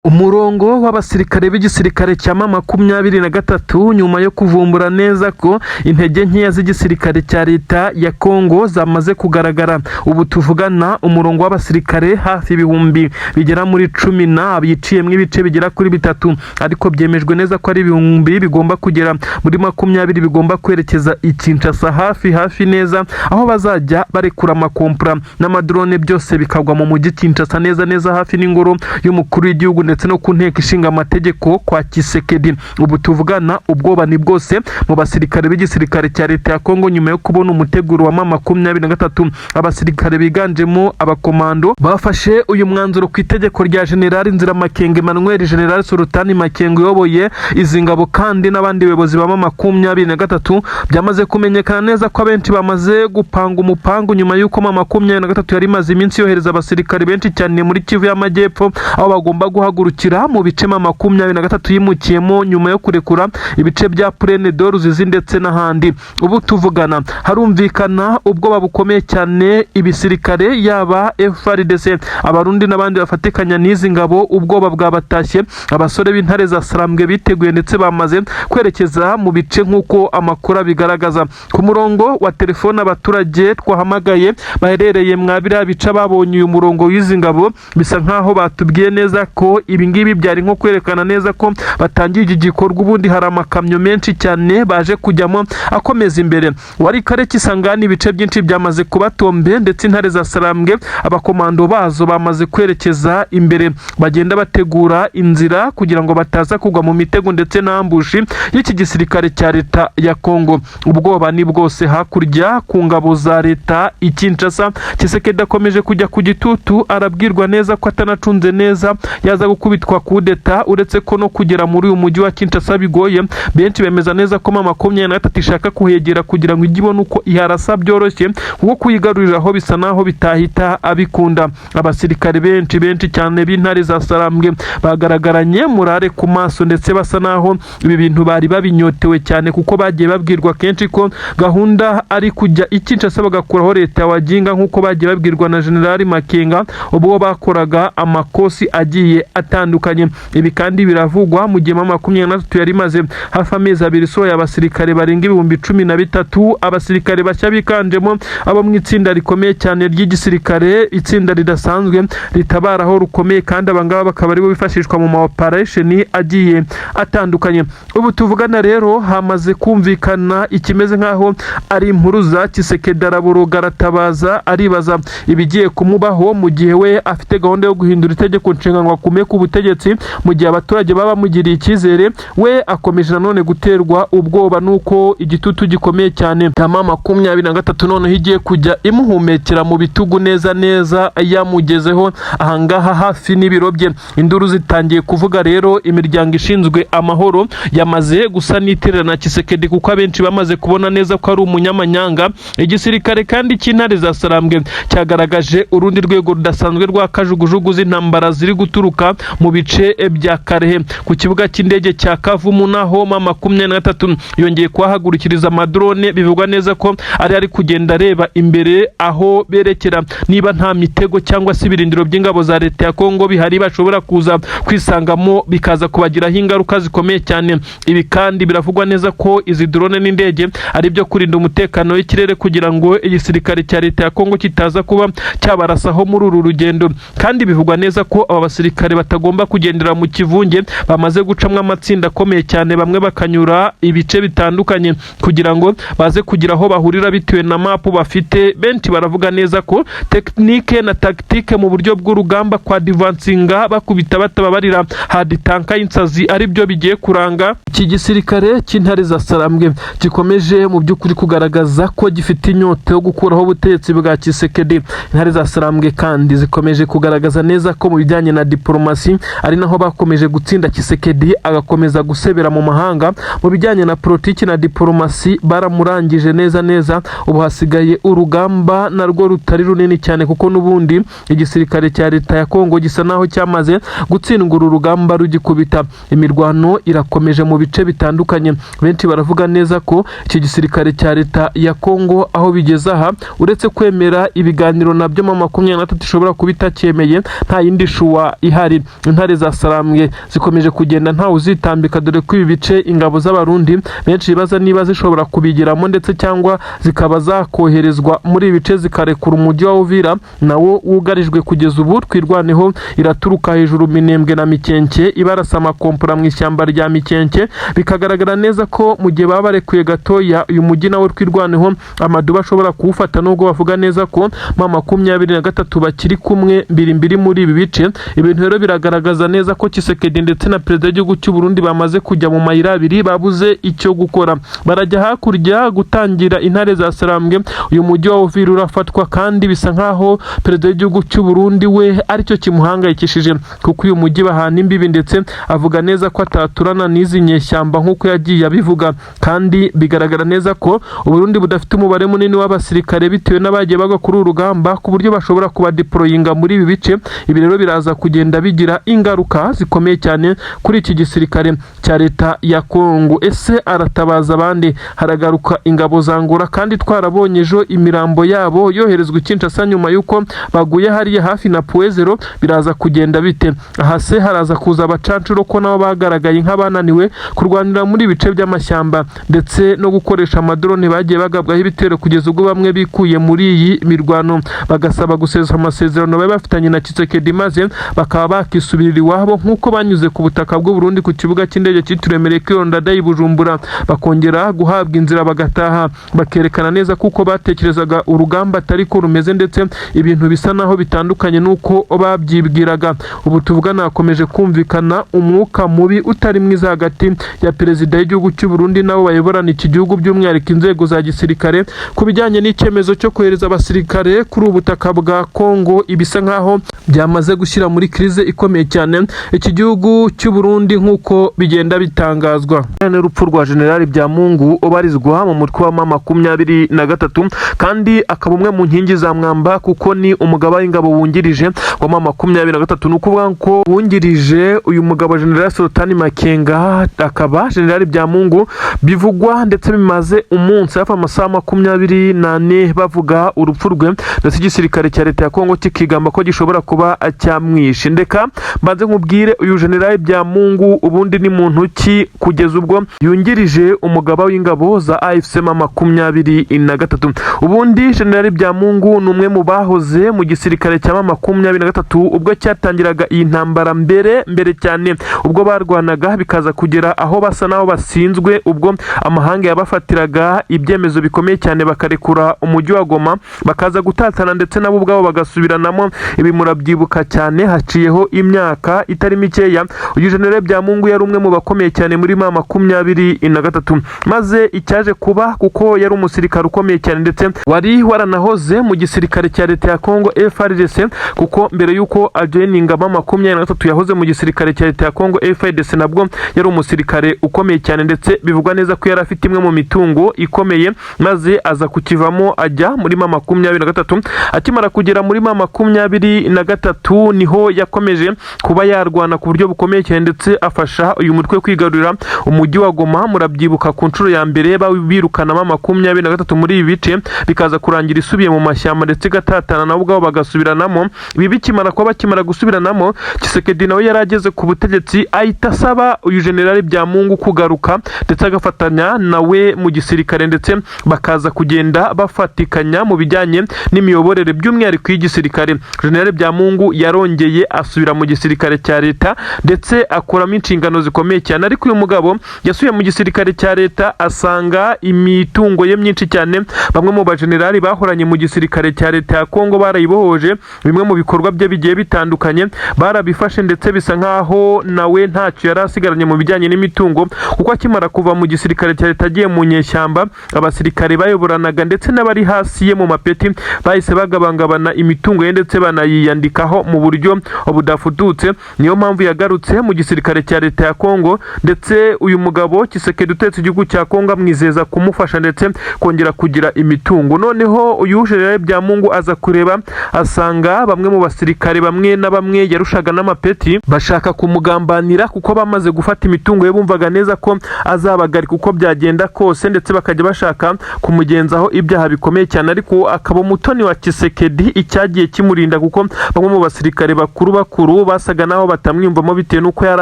umurongo w'abasirikare b'igisirikare cya M23 nyuma yo kuvumbura neza ko intege nkeya z'igisirikare cya leta ya Kongo zamaze kugaragara. Ubu tuvugana umurongo w'abasirikare hafi ibihumbi bigera muri 10 biciyemwe ibice bigera kuri 3, ariko byemejwe neza ko ari ibihumbi bigomba kugera muri 20 bigomba kwerekeza i Kinshasa hafi neza, aho bazajya barekura amakompra n'amadrone byose bikagwa mu mujyi Kinshasa neza hafi n'ingoro y'umukuru w'igihugu ndetse no ku nteko ishinga amategeko kwa Tshisekedi. Ubu tuvugana ubwoba ni bwose mu basirikare b'igisirikare cya leta ya Kongo nyuma yo kubona umuteguro wa M23. Abasirikare biganjemo abakomando bafashe uyu mwanzuro ku itegeko rya General Nziramakenge Emmanuel, General Sultani Makengo uyoboye izi ngabo kandi n'abandi bayobozi ba M23. Byamaze kumenyekana neza ko abenshi bamaze gupanga umupango nyuma y'uko M23 yari maze iminsi yohereza abasirikare benshi cyane muri Kivu y'Amajyepfo, aho bagomba guhagurukira mu bice M23 yimukiyemo nyuma yo kurekura ibice bya Plaine de Ruzizi ndetse n'ahandi. Ubu tuvugana harumvikana ubwoba bukomeye cyane ibisirikare yaba FARDC, abarundi n'abandi bafatikanya n'izi ngabo. Ubwoba bwabatashye, abasore b'intare za Sarambwe biteguye ndetse bamaze kwerekeza mu bice nk'uko amakuru bigaragaza. Ku murongo wa telefone abaturage twahamagaye baherereye mwabira bica babonye uyu murongo w'izi ngabo, bisa nkaho batubwiye neza ko ibingibi byari nko kwerekana neza ko batangiye iki gikorwa. Ubundi hari amakamyo menshi cyane baje kujyamo akomeza imbere. Wari kare Kisangani ibice byinshi byamaze kubatombe ndetse intare za Sarambwe abakomando bazo bamaze kwerekeza imbere, bagenda bategura inzira kugira ngo bataza kugwa mu mitego ndetse n'ambushi y'iki gisirikare cya leta ya Kongo. Ubwoba ni bwose hakurya ku ngabo za leta i Kinshasa. Tshisekedi akomeje kujya ku gitutu, arabwirwa neza ko atanacunze neza yaza gukubitwa kudeta, uretse ko no kugera muri uyu mujyi wa Kinshasa bigoye. Benshi bemeza neza ko M23 ishaka kuhegera kugira ngo igibone uko iharasa byoroshye, kuko kuyigaruriraho bisa naho bitahita abikunda. Abasirikare benshi cyane b'intare za Sarambwe bagaragaranye murare ku maso ndetse basa naho ibi bintu bari babinyotewe cyane, kuko bagiye babwirwa kenshi ko gahunda ari kujya i Kinshasa bagakuraho leta waginga, nk'uko bagiye babwirwa na General Makenga ubwo bakoraga amakosi agiye atandukanye. Ibi kandi biravugwa mu gihe M23 yari maze hafi amezi 2 soya abasirikare barenga ibihumbi 13, abasirikare bashya bikanjemo abo mu itsinda rikomeye cyane ry'igisirikare, itsinda ridasanzwe ritabaraho rukomeye, kandi abangaba bakaba aribo bifashishwa mu ma operation agiye atandukanye. Ubu tuvugana rero hamaze kumvikana ikimeze nkaho ari impuruza. Tshisekedi araburuga, aratabaza, aribaza ibigiye kumubaho mu gihe we afite gahunda yo guhindura itegeko nshinga ngo akume ku butegetsi, mu gihe abaturage baba bamugiriye icyizere. We akomeje nanone guterwa ubwoba nuko igitutu gikomeye cyane M23 noneho igiye kujya imuhumekera mu bitugu neza yamugezeho ahangaha hafi n'ibiro bye. Induru zitangiye kuvuga rero, imiryango ishinzwe amahoro yamaze gusa n'iterana Tshisekedi, kuko abenshi bamaze kubona neza ko ari umunyamanyanga. Igisirikare kandi cy'intare za Sarambwe cyagaragaje urundi rwego rudasanzwe rwa kajugujugu z'intambara ziri guturuka mu bice bya Karehe. Ku kibuga cy'indege cya Kavumu naho M23 yongeye kuhagurukiriza amadrone, bivugwa neza ko ari kugenda areba imbere aho berekera niba nta mitego cyangwa se ibirindiro by'ingabo za leta ya Kongo bihari bashobora kuza kwisangamo bikaza kubagiraho ingaruka zikomeye cyane. Ibi kandi biravugwa neza ko izi drone n'indege ari byo kurinda umutekano w'ikirere kugira ngo igisirikare cya leta ya Kongo kitaza kuba cyabarasaho muri uru rugendo. Kandi bivugwa neza ko aba basirikare batagomba kugendera mu kivunge, bamaze gucamwa amatsinda akomeye cyane, bamwe bakanyura ibice bitandukanye kugira ngo baze kugira aho bahurira bitewe na mapu bafite. Benshi baravuga neza ko technique na tactique mu buryo bw'urugamba kwa advancinga bakubita batababarira hard tanka y'insazi ari byo bigiye kuranga iki gisirikare cy'intare za Sarambwe. Gikomeje mu by'ukuri kugaragaza ko gifite inyota yo gukuraho ubutegetsi bwa Tshisekedi. Intare za Sarambwe kandi zikomeje kugaragaza neza ko mu bijyanye na diplomasi ari naho bakomeje gutsinda Tshisekedi, agakomeza gusebera mu mahanga. Mu bijyanye na politiki na diplomasi baramurangije neza. Ubu hasigaye urugamba narwo rutari runini cyane, kuko n'ubundi igisirikare cya leta ya Kongo gisa naho cyamaze gutsindwa uru rugamba rugikubita. Imirwano irakomeje mu bice bitandukanye. Benshi baravuga neza ko iki gisirikare cya leta ya Kongo aho bigeze aha, uretse kwemera ibiganiro nabyo M23 ishobora kubita cyemeye, nta yindi shuwa ihari. intare za Sarambwe zikomeje kugenda ntawe uzitambika, dore ko ibi bice ingabo z'abarundi benshi bibaza niba zishobora kubigiramo ndetse cyangwa zikaba zakoherezwa muri ibi bice zikarekura umujyi wa Uvira nawo wugarijwe kugeza ubu. Twirwaneho iraturuka hejuru Minembwe na Mikenke ibarasa amakompora mu ishyamba rya Mikenke, bikagaragara neza ko mu gihe baba barekuye gatoya uyu mujyi nawe Twirwaneho amaduba ashobora kuwufata, nubwo bavuga neza ko M23 bakiri kumwe mbiri muri ibi bice. Ibintu rero biragaragaza neza ko Tshisekedi ndetse na perezida w'igihugu cy'u Burundi bamaze kujya mu mayira abiri, babuze icyo gukora. Barajya hakurya gutangira intare za Sarambwe, uyu mujyi wa Uvira urafatwa, kandi bisa nkaho perezida w'igihugu cy'u Burundi we aricyo kimuhangayikishije, kuko uyu mujyi bahana imbibi ndetse avuga neza ko ataturana n'izi nyeshyamba nk'uko yagiye abivuga, kandi bigaragara neza ko Uburundi budafite umubare munini w'abasirikare bitewe n'abagiye bagwa kuri urugamba ku buryo bashobora kubadeployinga muri ibi bice. Ibi rero biraza kugenda bigira ingaruka zikomeye cyane kuri iki gisirikare cya leta ya Kongo. Ese aratabaza abandi? Haragaruka ingabo za Angola, kandi twarabonye ejo imirambo yabo yoherezwa i Kinshasa nyuma yuko baguye hariya hafi na Puezero. Biraza kugenda bite? Aha se haraza kuza abacancuro ko nabo bagaragaye nk'abananiwe kurwanira muri ibice by'amashyamba ndetse no gukoresha amadrone bagiye bagabwaho ibitero, kugeza ubwo bamwe bikuye muri iyi mirwano bagasaba gusesa amasezerano bari bafitanye na Tshisekedi maze bakaba bakisubirira iwabo, nk'uko banyuze ku butaka bw'u Burundi ku kibuga cy'indege cyitiriwe Melchior Ndadaye i Bujumbura, bakongera guhabwa inzira bagataha, bakerekana neza kuko batekerezaga urugamba atari ko rumeze ndetse ibintu bisa naho bitandukanye nuko babyibwiraga. Ubu tuvugana hakomeje kumvikana umwuka mubi utari mwiza hagati ya perezida w'igihugu cy'u Burundi nabo bayoborana iki gihugu, by'umwihariko inzego za gisirikare, ku bijyanye n'icyemezo cyo kohereza abasirikare kuri ubutaka bwa Kongo. Ibisa nkaho byamaze gushyira muri krize ikomeye cyane iki gihugu cy'u Burundi nk'uko bigenda bitangazwa. Urupfu rwa General Byamungu ubarizwa mu mutwe wa M23 kandi akaba umwe mu nkingi za mwamba, kuko ni umugaba w'ingabo wungirije wa M23. Nukuvuga ko wungirije uyu mugabo General Sultani Makenga akaba General Byamungu, bivugwa ndetse bimaze umunsi hafi amasaha 24 bavuga urupfu rwe, ndetse igisirikare cya leta ya Kongo kikigamba ko gishobora kuba cyamwishe. Ndeka mbanze nkubwire uyu General Byamungu ubundi ni muntu ki kugeza ubwo yungirije umugaba w'ingabo za AFC M23. Ubundi General Byamungu ni umwe mu bahoze mu gisirikare cya M23 ubwo cyatangiraga iyi ntambara mbere cyane, ubwo barwanaga bikaza kugera aho basa naho basinzwe, ubwo amahanga yabafatiraga ibyemezo bikomeye cyane bakarekura umujyi wa Goma, bakaza gutatana ndetse nabo ubwabo bagasubiranamo. Ibi murabyibuka cyane, haciyeho imyaka itari mikeya. Uyu General Byamungu yari umwe mu bakomeye cyane muri M23, maze icyaje kuba kuko yari umusirikare ukomeye cyane ndetse wari waranahoze mu gisirikare cya leta ya Kongo FARDC, kuko mbere yuko ajoininga M23 yahoze mu gisirikare cya leta ya Kongo FARDC, nabwo yari umusirikare ukomeye cyane ndetse bivugwa neza ko yari afite imwe mu mitungo ikomeye, maze aza kukivamo ajya muri M23. Akimara kugera muri M23 niho yakomeje kuba yarwana ku buryo bukomeye cyane ndetse afasha uyu mutwe kwigarurira umujyi wa Goma. Murabyibuka ku nshuro ya mbere birukana M23 muri ibi bice, bikaza kurangira isubiye mu mashyamba ndetse gatatana nabo ubwabo bagasubiranamo. Ibi bikimara kuba bakimara gusubiranamo, Tshisekedi nawe yarageze ku butegetsi ahita asaba uyu General Byamungu kugaruka ndetse agafatanya nawe mu gisirikare, ndetse bakaza kugenda bafatikanya mu bijyanye n'imiyoborere by'umwihariko y'igisirikare. General Byamungu yarongeye asubira mu gisirikare cya leta ndetse akoramo inshingano zikomeye cyane, ariko uyu mugabo yasubiye mu gisirikare cya leta asanga imitungo ye myinshi cyane bamwe mu bajenerali bahoranye mu gisirikare cya leta ya Kongo barayibohoje, bimwe mu bikorwa bye bigiye bitandukanye barabifashe ndetse bisa nkaho nawe ntacyo yari asigaranye mu bijyanye n'imitungo, kuko akimara kuva mu gisirikare cya leta agiye mu nyeshyamba, abasirikare bayoboranaga ndetse n'abari hasi ye mu mapeti bahise bagabangabana imitungo ye ndetse banayiyandikaho mu buryo budafututse. Niyo mpamvu yagarutse mu gisirikare cya leta ya Kongo, ndetse uyu mugabo Tshisekedi utetse igihugu cya Kongo amwizeza kumufasha ndetse kongera kugira imitungo. Noneho uyu General Byamungu aza kureba asanga bamwe mu basirikare bamwe na bamwe yarushaga n'amapeti bashaka kumugambanira, kuko bamaze gufata imitungo ye bumvaga neza ko azabagarika uko byagenda kose, ndetse bakajya bashaka kumugenzaho ibyaha bikomeye cyane, ariko akaba umutoni wa Tshisekedi icyagiye kimurinda, kuko bamwe mu basirikare bakuru bo basaga naho batamwiyumvamo bitewe n'uko yari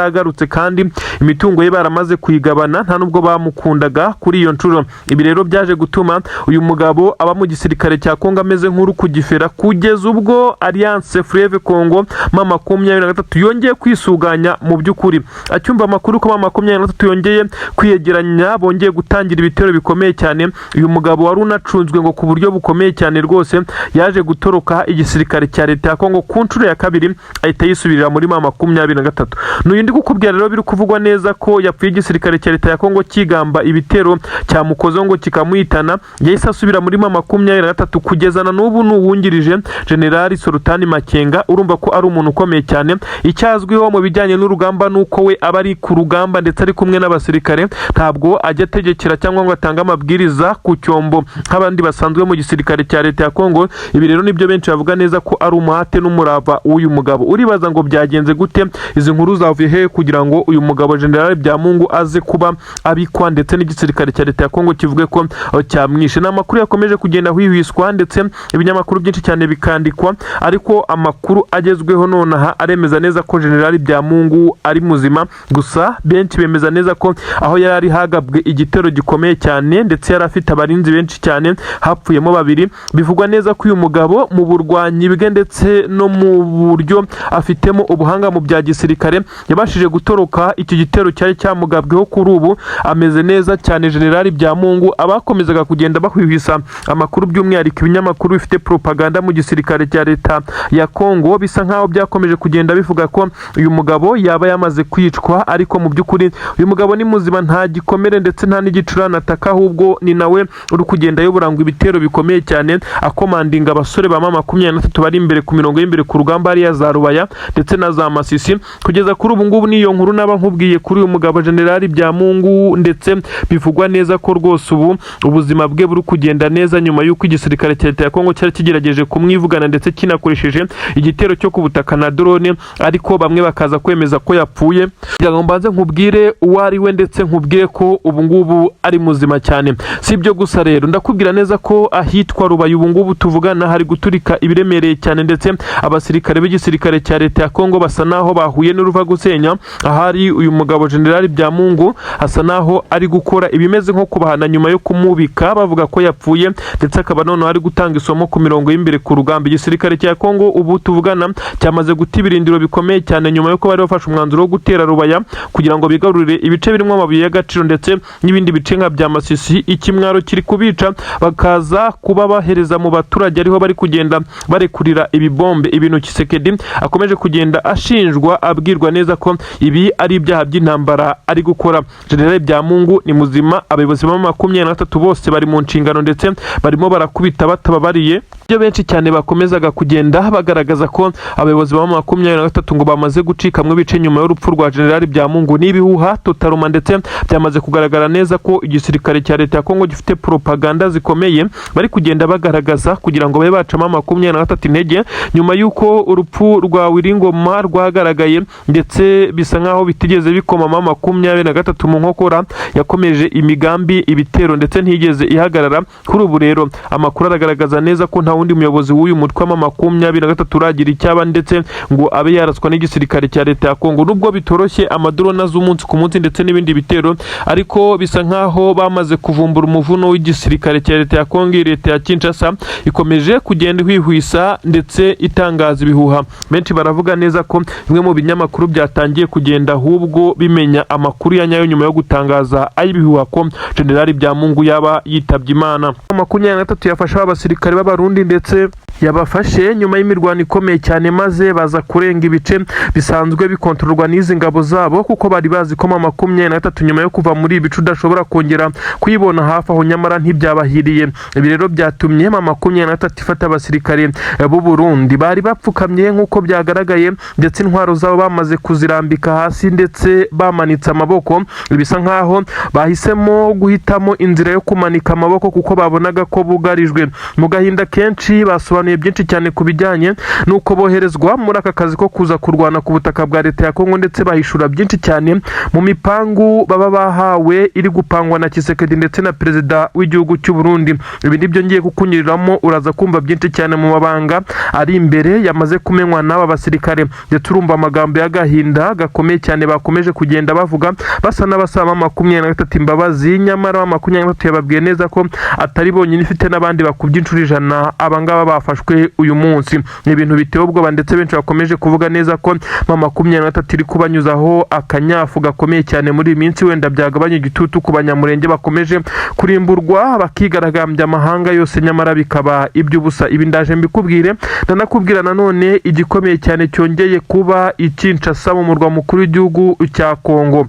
agarutse kandi imitungo ye baramaze kuyigabana nta nubwo bamukundaga kuri iyo nshuro. Ibi rero byaje gutuma uyu mugabo aba mu gisirikare cya Kongo ameze nk'uru kugifera kugeza ubwo Alliance Fleuve Congo M23 yongeye kwisuganya mu by'ukuri. Acyumva amakuru ko M23 yongeye kwiyegeranya bongeye gutangira ibitero bikomeye cyane, uyu mugabo wari unacunzwe ngo ku buryo bukomeye cyane rwose yaje gutoroka igisirikare cya leta ya Kongo ku nshuro ya kabiri ahita yisubirira muri M23. N'uyu ndi kukubwira rero biri kuvugwa neza ko yapfuye igisirikare cya leta ya Kongo kigamba ibitero cyamukozeho ngo kikamuhitana, yahise asubira muri M23 kugezana n'ubu n'uwungirije General Sultani Makenga. Urumva ko ari umuntu ukomeye cyane, icyazwiho mu bijyanye n'urugamba nuko we aba ari ku rugamba ndetse ari kumwe n'abasirikare, ntabwo ajya ategekera cyangwa ngo atange amabwiriza ku cyombo nk'abandi basanzwe mu gisirikare cya leta ya Kongo. Ibi rero nibyo benshi bavuga neza ko ari umuhate n'umurava w'uyu mugabo. Uribaza ngo byagenze gute, izi nkuru zavuye he kugira ngo uyu mugabo General Byamungu aze kuba abikwa ndetse n'igisirikare cya leta ya Kongo kivuge ko cyamwishe? N'amakuru yakomeje kugenda hwihwiswa ndetse ibinyamakuru byinshi cyane bikandikwa, ariko amakuru agezweho nonaha aremeza neza ko General Byamungu ari muzima. Gusa benshi bemeza neza ko aho yari hagabwe igitero gikomeye cyane ndetse yari afite abarinzi benshi cyane, hapfuyemo babiri. Bivugwa neza ko uyu mugabo mu burwanyi bwe ndetse no mu buryo afitemo ubuhanga mu bya gisirikare yabashije gutoroka iki gitero cyari cyamugabweho. Kuri ubu ameze neza cyane General Byamungu. Abakomezaga kugenda bahwihwisa amakuru by'umwihariko ibinyamakuru bifite propaganda mu gisirikare cya leta ya Kongo bisa nkaho byakomeje kugenda bivuga ko uyu mugabo yaba yamaze kwicwa, ariko mu by'ukuri uyu mugabo ni muzima, nta gikomere ndetse nta n'igicurane ataka, ahubwo ni nawe uri kugenda yoborangwa ibitero bikomeye cyane akomandinga abasore ba M23 bari imbere ku mirongo y'imbere ku rugamba hariya za Rubaya ndetse na za Masisi. Kugeza kuri ubu ngubu niyo nkuru naba nkubwiye kuri uyu mugabo General Byamungu, ndetse bivugwa neza ko rwose ubu ubuzima bwe buri kugenda neza nyuma y'uko igisirikare cya leta ya Kongo cyari kigerageje kumwivugana ndetse kinakoresheje igitero cyo ku butaka na drone, ariko bamwe bakaza kwemeza ko yapfuye. Kugira ngo mbanze nkubwire uwo ari we ndetse nkubwire ko ubu ngubu ari muzima cyane. Si ibyo gusa rero, ndakubwira neza ko ahitwa Rubaya ubu ngubu tuvugana hari guturika ibiremereye cyane, ndetse abasirikare b'igisirikare cya leta ya Kongo basa naho bahuye n'uruva gusenya. Ahari uyu mugabo General Byamungu asa naho ari gukora ibimeze nko kubahana nyuma yo kumubika bavuga ko yapfuye, ndetse akaba none ari gutanga isomo ku mirongo y'imbere ku rugamba. Igisirikare cya Kongo ubu tuvugana cyamaze guta ibirindiro bikomeye cyane nyuma yuko bari bafashe umwanzuro wo gutera Rubaya kugira ngo bigarurire ibice birimo amabuye y'agaciro ndetse n'ibindi bice nka bya Masisi. Ikimwaro kiri kubica, bakaza kuba bahereza mu baturage ariho bari kugenda barekurira ibibombe, ibintu Tshisekedi akomeje kugenda ashinjwa abwirwa neza ko ibi ari ibyaha by'intambara ari gukora. General Byamungu ni muzima, abayobozi ba M23 bose bari mu nshingano ndetse barimo barakubita batababariye. Ibyo benshi cyane bakomezaga kugenda bagaragaza ko abayobozi ba M23 ngo bamaze gucika mu bice nyuma y'urupfu rwa General Byamungu n'ibihuha totaluma, ndetse byamaze kugaragara neza ko igisirikare cya leta ya Kongo gifite propaganda zikomeye bari kugenda bagaragaza kugira ngo babe bacamo M23 intege nyuma y'uko urupfu rwa Wiringoma rwagaragaye, ndetse bisa nkaho bitigeze bikoma M23 mu nkokora. Yakomeje imigambi ibitero ndetse ntigeze ihagarara. Kuri ubu rero amakuru aragaragaza neza ko nta wundi muyobozi w'uyu mutwe wa M23 uragira icyaba ndetse ngo abe yaraswa n'igisirikare cya leta ya Kongo. Nubwo bitoroshye amadrone z'umunsi ku munsi ndetse n'ibindi bitero, ariko bisa nkaho bamaze kuvumbura umuvuno w'igisirikare cya leta ya Kongo. Leta ya Kinshasa ikomeje kugenda ihwihwisa ndetse itangaza ibihuha. Benshi baravuga neza ko bimwe mu binyamakuru byatangiye kugenda ahubwo bimenya amakuru ya nyayo nyuma yo gutangaza ay'ibihuha ko General Byamungu yaba yitabye Imana. M23 yafasha abasirikare b'abarundi ndetse yabafashe nyuma y'imirwano ikomeye cyane, maze baza kurenga ibice bisanzwe bikontororwa n'izi ngabo zabo, kuko bari bazi ko M23 nyuma yo kuva muri ibice udashobora kongera kuyibona hafi aho, nyamara ntibyabahiriye. Ibi rero byatumye M23 ifata abasirikare b'u Burundi bari bapfukamye nk'uko byagaragaye, ndetse intwaro zabo bamaze kuzirambika hasi ndetse bamanitse amaboko. Bisa nkaho bahisemo guhitamo inzira yo kumanika amaboko kuko babonaga ko bugarijwe. Mu gahinda kenshi basobanuye yasobanuye byinshi cyane ku bijyanye n'uko boherezwa muri aka kazi ko kuza kurwana ku butaka bwa leta ya Kongo, ndetse bahishura byinshi cyane mu mipangu baba bahawe iri gupangwa na Tshisekedi ndetse na perezida w'igihugu cy'u Burundi. Ibi nibyo ngiye kukunyuriramo, uraza kumva byinshi cyane mu mabanga ari imbere yamaze kumenywa n'aba basirikare, ndetse urumva amagambo y'agahinda gakomeye cyane bakomeje kugenda bavuga basa n'abasaba 23 imbabazi. Nyamara 23 yababwiye neza ko atari bonyine, ifite n'abandi bakubye inshuro 100 abangaba bafashwe uyu munsi. Ni ibintu biteye ubwoba, ndetse benshi bakomeje kuvuga neza ko 23 iri kubanyuzaho akanyafu gakomeye cyane muri iyi minsi, wenda byagabanya igitutu ku banyamurenge bakomeje kurimburwa bakigaragambya amahanga yose, nyamara bikaba iby'ubusa. Ibi ndaje mbikubwire, ndanakubwira nanone igikomeye cyane cyongeye kuba i Kinshasa mu murwa mukuru w'igihugu cya Kongo.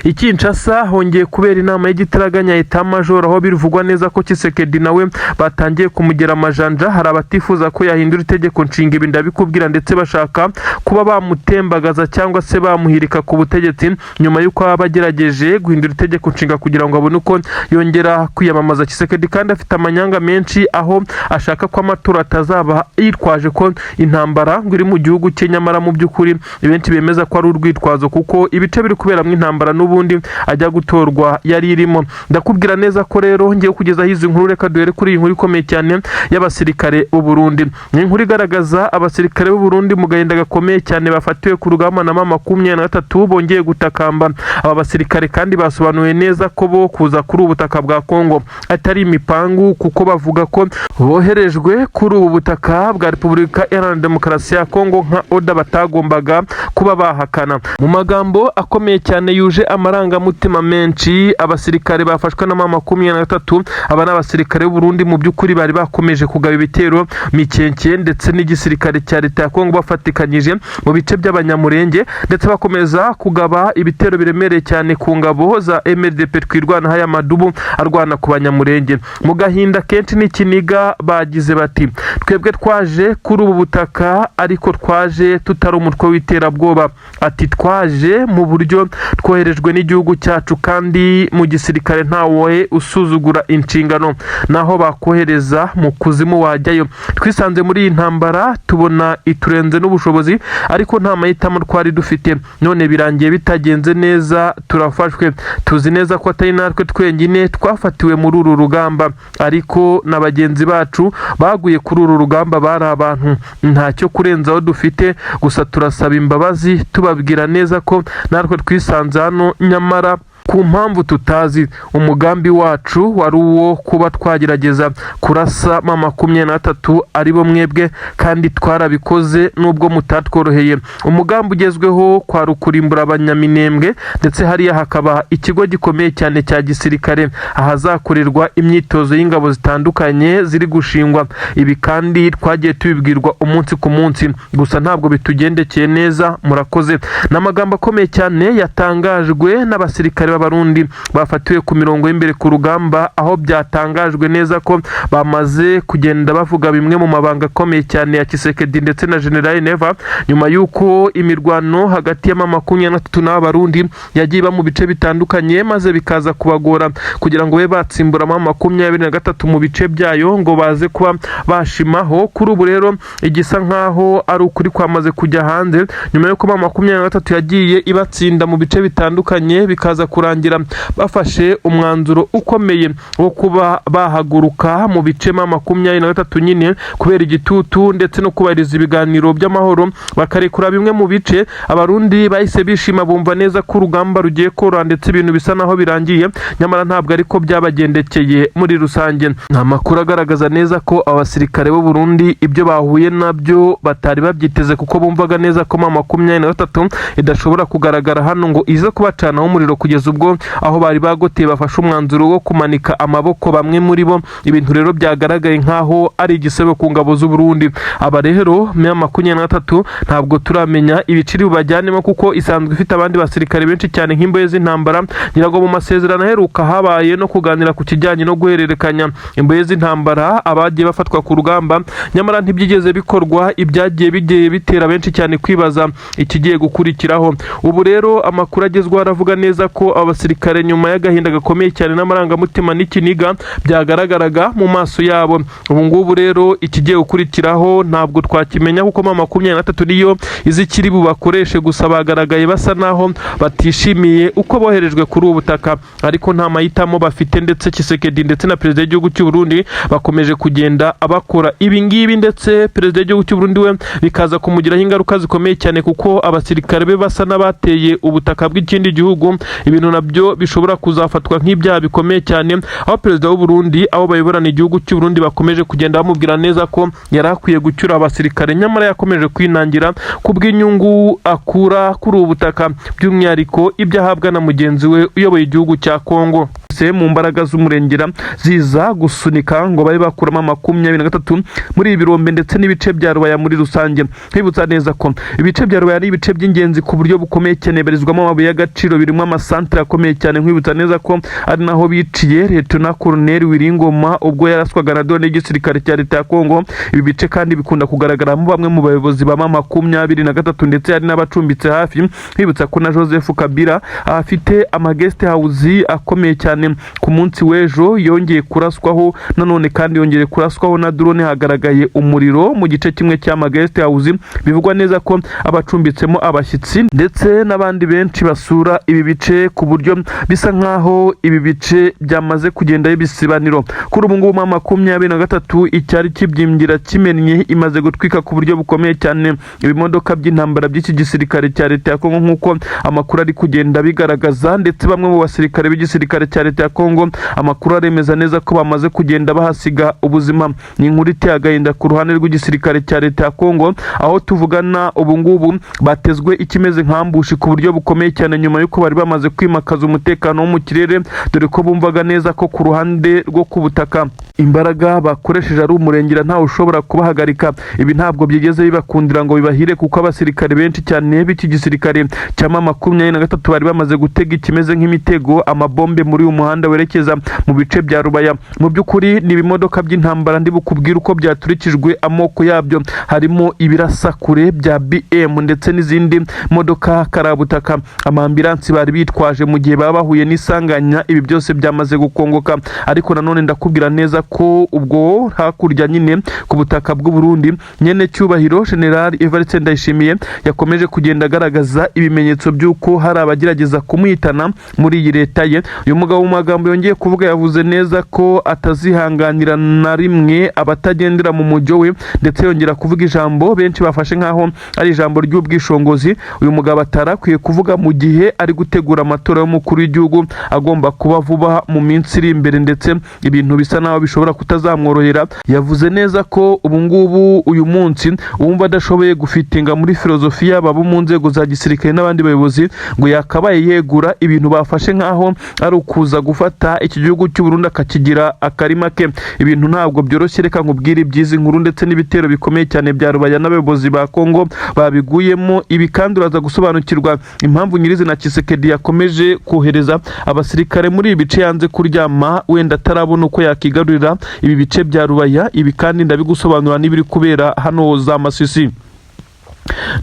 I Kinshasa hongeye kubera inama y'igitaraganya etat-major, aho bivugwa neza ko Tshisekedi nawe batangiye kumugera amajanja. Hari abatifuza ko yahindura itegeko nshinga, ibi ndabikubwira, ndetse bashaka kuba bamutembagaza cyangwa se bamuhirika ku butegetsi nyuma y'uko baba bagerageje guhindura itegeko nshinga kugira ngo abone uko yongera kwiyamamaza. Tshisekedi kandi afite amanyanga menshi, aho ashaka ko amatora atazaba yitwaje ko intambara ngo iri mu gihugu cye, nyamara mu by'ukuri benshi bemeza ko ari urwitwazo, kuko ibice biri kuberamo intambara n'ubundi ajya gutorwa yari irimo. Ndakubwira neza ko rero ngiye kugezaho izi nkuru. Reka duhere kuri iyi nkuru ikomeye cyane y'abasirikare b'u Burundi. Ni inkuru igaragaza abasirikare b'u Burundi mu gahinda gakomeye cyane bafatiwe ku rugamba na 23 bongeye gutakamba. Aba basirikare kandi basobanuye neza ko bo kuza kuri ubutaka bwa Kongo atari imipangu, kuko bavuga ko boherejwe kuri ubu butaka bwa Repubulika Iharanira Demokarasi ya Kongo nka oda batagombaga kuba bahakana. Mu magambo akomeye cyane yuje amarangamutima menshi, abasirikare bafashwe na 23 aba n'abasirikare b'u Burundi mu by'ukuri bari bakomeje kugaba ibitero mikenke ndetse n'igisirikare cya leta ya Kongo bafatikanyije mu bice by'abanyamurenge, ndetse bakomeza kugaba ibitero biremereye cyane ku ngabo za MRDP twirwana haya madubu arwana ku banyamurenge. Mu gahinda kenshi n'ikiniga bagize bati, twebwe twaje kuri ubu butaka ariko twaje tutari umutwe w'iterabwoba. Ati twaje mu buryo twoherejwe n'igihugu cyacu, kandi mu gisirikare ntawe usuzugura inshingano, naho bakohereza mu kuzimu wajyayo. Twisanze muri iyi ntambara tubona iturenze n'ubushobozi, ariko nta mahitamo twari dufite. None birangiye bitagenze neza, turafashwe. Tuzi neza ko atari natwe twenyine twafatiwe muri uru rugamba, ariko na bagenzi bacu baguye kuri uru rugamba bari abantu. Ntacyo kurenzaho dufite, gusa turasaba imbabazi tubabwira neza ko natwe twisanze hano, nyamara ku mpamvu tutazi. Umugambi wacu wari uwo kuba twagerageza kurasa 23 aribo mwebwe, kandi twarabikoze nubwo mutatworoheye. Umugambi ugezweho kwa rukurimbura abanyaminembwe, ndetse hariya hakaba ikigo gikomeye cyane cya gisirikare ahazakorerwa imyitozo y'ingabo zitandukanye ziri gushingwa. Ibi kandi twagiye tubibwirwa umunsi ku munsi, gusa ntabwo bitugendekeye neza. Murakoze. N'amagambo akomeye cyane yatangajwe n'abasirikare b'Abarundi bafatiwe ku mirongo y'imbere ku rugamba, aho byatangajwe neza ko bamaze kugenda bavuga bimwe mu mabanga akomeye cyane ya Tshisekedi ndetse na General Neva, nyuma y'uko imirwano hagati ya 23 n'Abarundi yagiye ba mu bice bitandukanye, maze bikaza kubagora kugira ngo be batsimbura 23 mu bice byayo ngo baze kuba bashimaho. Kuri ubu rero igisa nkaho ari ukuri kwamaze kujya hanze, nyuma y'uko 23 yagiye ibatsinda mu bice bitandukanye, bikaza kurangira bafashe umwanzuro ukomeye wo kuba bahaguruka mu bice 23 nyine kubera igitutu ndetse no kubariza ibiganiro by'amahoro, bakarekura bimwe mu bice. Abarundi bahise bishima, bumva neza ko urugamba rugiye koroha ndetse ibintu bisa naho birangiye, nyamara ntabwo ariko byabagendekeye muri rusange. Nta makuru agaragaza neza ko abasirikare b'u Burundi ibyo bahuye nabyo batari babyiteze, kuko bumvaga neza ko 23 idashobora kugaragara hano ngo ize kubacanaho umuriro, kugeza ubwo aho bari bagoteye bafashe umwanzuro wo kumanika amaboko bamwe muri bo. Ibintu rero byagaragaye nkaho ari igisebo ku ngabo z'u Burundi. Aba rero 23 ntabwo turamenya ibiciri bubajyanemo, kuko isanzwe ifite abandi basirikare benshi cyane nk'imboye z'intambara. Nyirago mu masezerano aheruka habaye no kuganira ku kijyanye no guhererekanya imboye z'intambara abagiye bafatwa ku rugamba, nyamara ntibyigeze bikorwa. Ibyagiye bigiye bitera benshi cyane kwibaza ikigiye gukurikiraho. Ubu rero amakuru agezweho aravuga neza ko aba basirikare nyuma y'agahinda gakomeye cyane n'amarangamutima n'ikiniga byagaragaraga mu maso yabo. Ubu ngubu rero ikigiye gukurikiraho ntabwo twakimenya kuko M23 niyo izikiri bubakoreshe, gusa bagaragaye basa naho batishimiye uko boherejwe kuri ubu butaka, ariko nta mahitamo bafite, ndetse Tshisekedi ndetse na perezida w'igihugu cy'u Burundi bakomeje kugenda abakora ibi ngibi, ndetse perezida w'igihugu cy'u Burundi we bikaza kumugiraho ingaruka zikomeye cyane kuko abasirikare be basa n'abateye ubutaka bw'ikindi gihugu, ibintu nabyo bishobora kuzafatwa nk'ibyaha bikomeye cyane, aho perezida w'u Burundi abo bayoborana igihugu cy'u Burundi bakomeje kugenda bamubwira neza ko yari akwiye gucyura abasirikare, nyamara yakomeje kwinangira kubw'inyungu akura kuri ubu butaka, by'umwihariko ibyo ahabwa na mugenzi we uyoboye igihugu cya Kongo. Mu mbaraga z'umurengera ziza gusunika ngo babe bakuramo 23 muri ibi birombe ndetse n'ibice bya Rubaya muri rusange. Nkibutsa neza ko ibice bya Rubaya ari ibice by'ingenzi ku buryo bukomeye cyane, berizwamo amabuye y'agaciro, birimo amasantere akomeye cyane. Nkibutsa neza ko ari naho biciye Lieutenant Colonel Wiringoma ubwo yaraswaga na drone y'igisirikare cya leta ya Kongo. Ibi bice kandi bikunda kugaragaramo bamwe mu bayobozi ba M23 ndetse hari n'abacumbitse hafi. Nkibutsa ko na Joseph Kabila afite guest house akomeye cyane. Ku munsi w'ejo yongeye kuraswaho nanone kandi yongeye kuraswaho na drone, hagaragaye umuriro mu gice kimwe cya guest house. Bivugwa neza ko abacumbitsemo abashyitsi ndetse n'abandi benshi basura ibi bice, ku buryo bisa nkaho ibi bice byamaze kugenda ibisibaniro. Kuri ubu ngubu M23 icyari kibyimbira kimennye imaze gutwika ku buryo bukomeye cyane ibimodoka by'intambara by'iki gisirikare cya leta ya Kongo, nk'uko amakuru ari kugenda bigaragaza, ndetse bamwe mu basirikare b'igisirikare cya leta ya Kongo amakuru aremeza neza ko bamaze kugenda bahasiga ubuzima. Ni inkuru iteye agahinda ku ruhande rw'igisirikare cya leta ya Kongo, aho tuvugana ubu ngubu batezwe ikimeze nk'ambushi ku buryo bukomeye cyane, nyuma y'uko bari bamaze kwimakaza umutekano wo mu kirere, dore ko bumvaga neza ko ku ruhande rwo ku butaka imbaraga bakoresheje ari umurengera ntawe ushobora kubahagarika. Ibi ntabwo byigeze bibakundira ngo bibahire, kuko abasirikare benshi cyane b'iki gisirikare cya M23 bari bamaze gutega ikimeze nk'imitego, amabombe muri uyu muhanda werekeza mu bice bya Rubaya. Mu by'ukuri ni ibimodoka by'intambara ndi bukubwira uko byaturikijwe amoko yabyo, harimo ibirasakure bya BM ndetse n'izindi modoka karabutaka, amambulansi bari bitwaje mu gihe baba bahuye n'isanganya. Ibi byose byamaze gukongoka, ariko nanone ndakubwira neza ko ubwo hakurya nyine ku butaka bw'u Burundi, nyene cyubahiro General Evariste Ndayishimiye yakomeje kugenda agaragaza ibimenyetso by'uko hari abagerageza kumwitana muri iyi leta ye. Uyu mugabo mu magambo yongeye kuvuga yavuze neza ko atazihanganira na rimwe abatagendera mu mujyo we, ndetse yongera kuvuga ijambo benshi bafashe nkaho ari ijambo ry'ubwishongozi. Uyu mugabo atarakwiye kuvuga mu gihe ari gutegura amatora y'umukuru w'igihugu agomba kuba vuba mu minsi iri imbere, ndetse ibintu bisa naho bishobora kutazamworohera. Yavuze neza ko ubu ngubu uyu munsi wumva adashoboye gufitinga muri filozofiya babo mu nzego za gisirikare n'abandi bayobozi, ngo yakabaye yegura ibintu bafashe nkaho ari ukuza gufata iki gihugu cy'u Burundi akakigira akarima ke. Ibintu ntabwo byoroshye, reka nkubwire ibyizi nkuru ndetse n'ibitero bikomeye cyane bya Rubaya n'abayobozi ba Kongo babiguyemo. Ibi kandi uraza gusobanukirwa impamvu nyirizina Tshisekedi yakomeje kohereza abasirikare muri ibi bice yanze kuryama, wenda atarabona uko yakigarurira ibi bice bya Rubaya. Ibi kandi ndabigusobanura n'ibiri kubera hano za Masisi.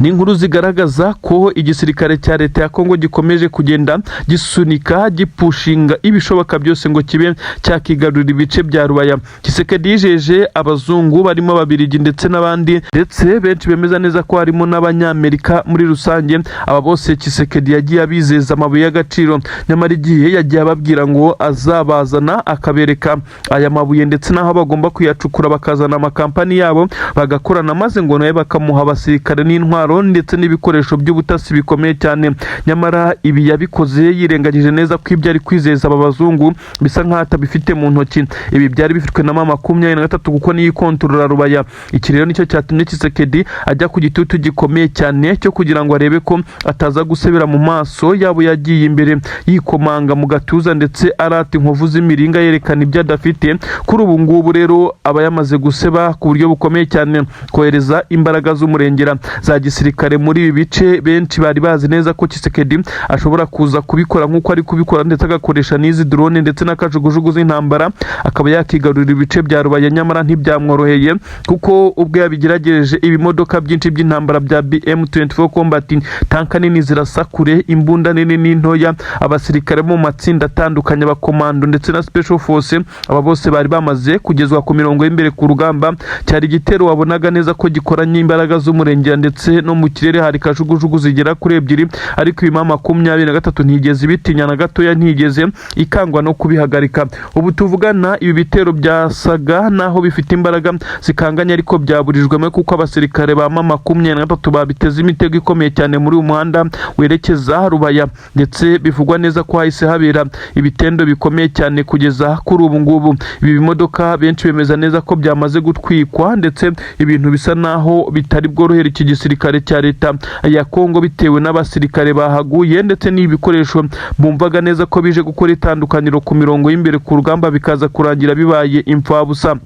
Ni inkuru zigaragaza ko igisirikare cya leta ya Kongo gikomeje kugenda gisunika gipushinga ibishoboka byose ngo kibe cyakigarurira ibice bya Rubaya. Tshisekedi yijeje abazungu barimo Ababiligi ndetse n'abandi, ndetse benshi bemeza neza ko harimo n'Abanyamerika muri rusange. Aba bose Tshisekedi yagiye abizeza amabuye y'agaciro, nyamara igihe yagiye ababwira ngo azabazana akabereka aya mabuye ndetse n'aho bagomba kuyacukura, bakazana amakampani yabo bagakorana, maze ngo nawe bakamuha abasirikare n'intwaro ndetse n'ibikoresho by'ubutasi bikomeye cyane. Nyamara ibi yabikoze yirengagije neza ko ibyo ari kwizeza aba bazungu bisa nk'aho atabifite mu ntoki. Ibi byari bifitwe na M23 kuko niyo ikontorora Rubaya. Iki rero nicyo cyatumye Tshisekedi ajya ku gitutu gikomeye cyane cyo kugira ngo arebe ko ataza gusebera mu maso yabo. Yagiye imbere yikomanga mu gatuza ndetse arata inkovu z'imiringa yerekana ibyo adafite. Kuri ubu ngubu rero aba yamaze guseba ku buryo bukomeye cyane, kohereza imbaraga z'umurengera za gisirikare muri ibi bice. Benshi bari bazi neza ko Tshisekedi ashobora kuza kubikora nk'uko ari kubikora, ndetse agakoresha n'izi drone ndetse n'akajugujugu z'intambara akaba yakigarurira ibice bya Rubaya, nyamara ntibyamworoheye kuko ubwo yabigerageje ibimodoka byinshi by'intambara bya BM24 Combat tanka nini zirasa kure, imbunda nini n'intoya, abasirikare mu matsinda atandukanye, abakomando ndetse na special force, aba bose bari bamaze kugezwa ku mirongo y'imbere ku rugamba. Cyari igitero wabonaga neza ko gikoranye imbaraga z'umurengera, ndetse no mu kirere hari kajugujugu zigera kuri ebyiri, ariko iyi M23 ntigeze ibitinya na gatoya, ntigeze ikangwa no kubihagarika. Ubu tuvugana ibi bitero byasaga naho bifite imbaraga zikanganye, ariko byaburijwemo kuko abasirikare ba M23 babiteze imitego ikomeye cyane muri uyu muhanda werekeza Rubaya, ndetse bivugwa neza ko hahise habera ibitendo bikomeye cyane kugeza kuri ubu ngubu. Ibi bimodoka benshi bemeza neza ko byamaze gutwikwa, ndetse ibintu bisa naho bitari bworohere iki gisirikare cya leta ya Kongo bitewe n'abasirikare bahaguye, ndetse n'ibikoresho bumvaga neza ko bije gukora itandukaniro ku mirongo y'imbere ku rugamba bikaza kurangira bibaye imfabusa.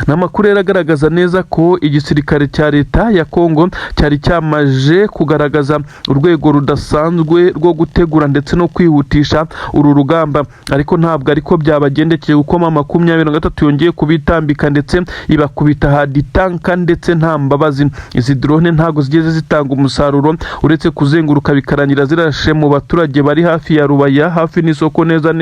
N'amakuru yaragaragaza neza ko igisirikare cya leta ya Kongo cyari cyamaje kugaragaza urwego rudasanzwe rwo gutegura ndetse no kwihutisha uru rugamba, ariko ntabwo ariko byabagendekeye kuko M23 yongeye kubitambika ndetse ibakubita hadi tanka ndetse nta mbabazi. Izi drone ntago zigeze zitanga umusaruro uretse kuzenguruka bikarangira zirashe mu baturage bari hafi ya Rubaya, hafi n'isoko neza,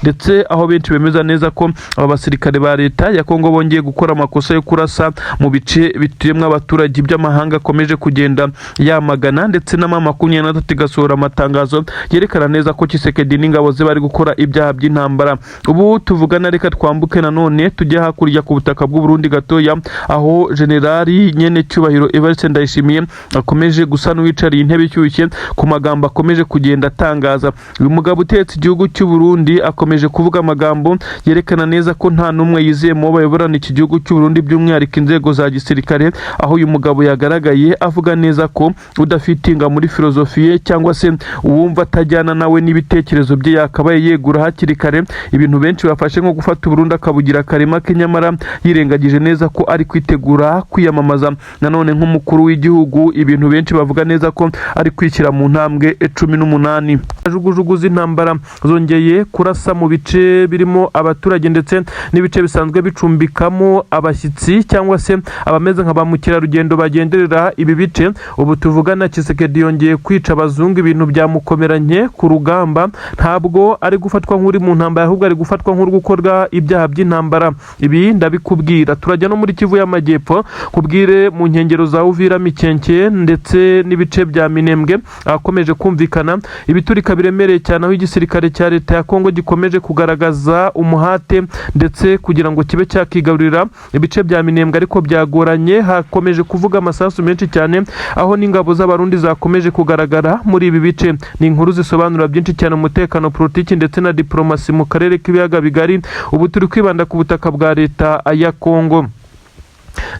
ndetse aho benshi bemeza neza ko aba basirikare ba leta ya Kongo bongeye gukora amakosa yo kurasa mu bice bituyemwe abaturage by'amahanga akomeje kugenda yamagana, ndetse na M23 igasohora amatangazo yerekana neza ko Tshisekedi n'ingabo ze bari gukora ibyaha by'intambara. Ubu tuvugana reka twambuke nanone tujye hakurya ku butaka bw'u Burundi gatoya, aho generali nyene cyubahiro Evariste Ndayishimiye akomeje gusa n'uwicariye intebe ishyushye ku magambo akomeje kugenda atangaza. Uyu mugabo utetse igihugu cy'u Burundi akomeje kuvuga amagambo yerekana neza ko nta numwe yizeye mu bayoborana iki gihugu cy'u Burundi, by'umwihariko inzego za gisirikare, aho uyu mugabo yagaragaye avuga neza ko udafitinga muri filozofiye cyangwa se uwumva atajyana nawe n'ibitekerezo bye yakabaye yegura hakiri kare. Ibintu benshi bafashe nko gufata Burundi akabugira karema ke, nyamara yirengagije neza ko ari kwitegura kwiyamamaza nanone nk'umukuru w'igihugu. Ibintu benshi bavuga neza ko ari kwishyira mu ntambwe 18. Jugujugu z'intambara zongeye kurasa mu bice birimo abaturage ndetse n'ibice bisanzwe bicumbikamo abashyitsi cyangwa se abameze nka ba mukerarugendo bagenderera ibi bice. Ubu tuvugana Tshisekedi yongeye kwica abazungu, ibintu byamukomeranye ku rugamba, ntabwo ari gufatwa nk'uri mu ntambara, ahubwo ari gufatwa nk'uri gukorwa ibyaha by'intambara. Ibi ndabikubwira. Turajya no muri Kivu y'Amajyepfo, kubwire mu nkengero za Uvira, Mikenke ndetse n'ibice bya Minembwe akomeje kumvikana ibiturika biremereye cyane, aho igisirikare cya leta ya Kongo gikomeje kugaragaza umuhate ndetse kugira ngo kibe cyakigarurira ibice bya Minembwe, ariko byagoranye. Hakomeje kuvuga amasasu menshi cyane, aho n'ingabo z'abarundi zakomeje kugaragara muri ibi bice. Ni inkuru zisobanura byinshi cyane umutekano, politiki ndetse na diplomasi mu karere k'ibiyaga bigari. Ubu turi kwibanda ku butaka bwa leta ya Kongo.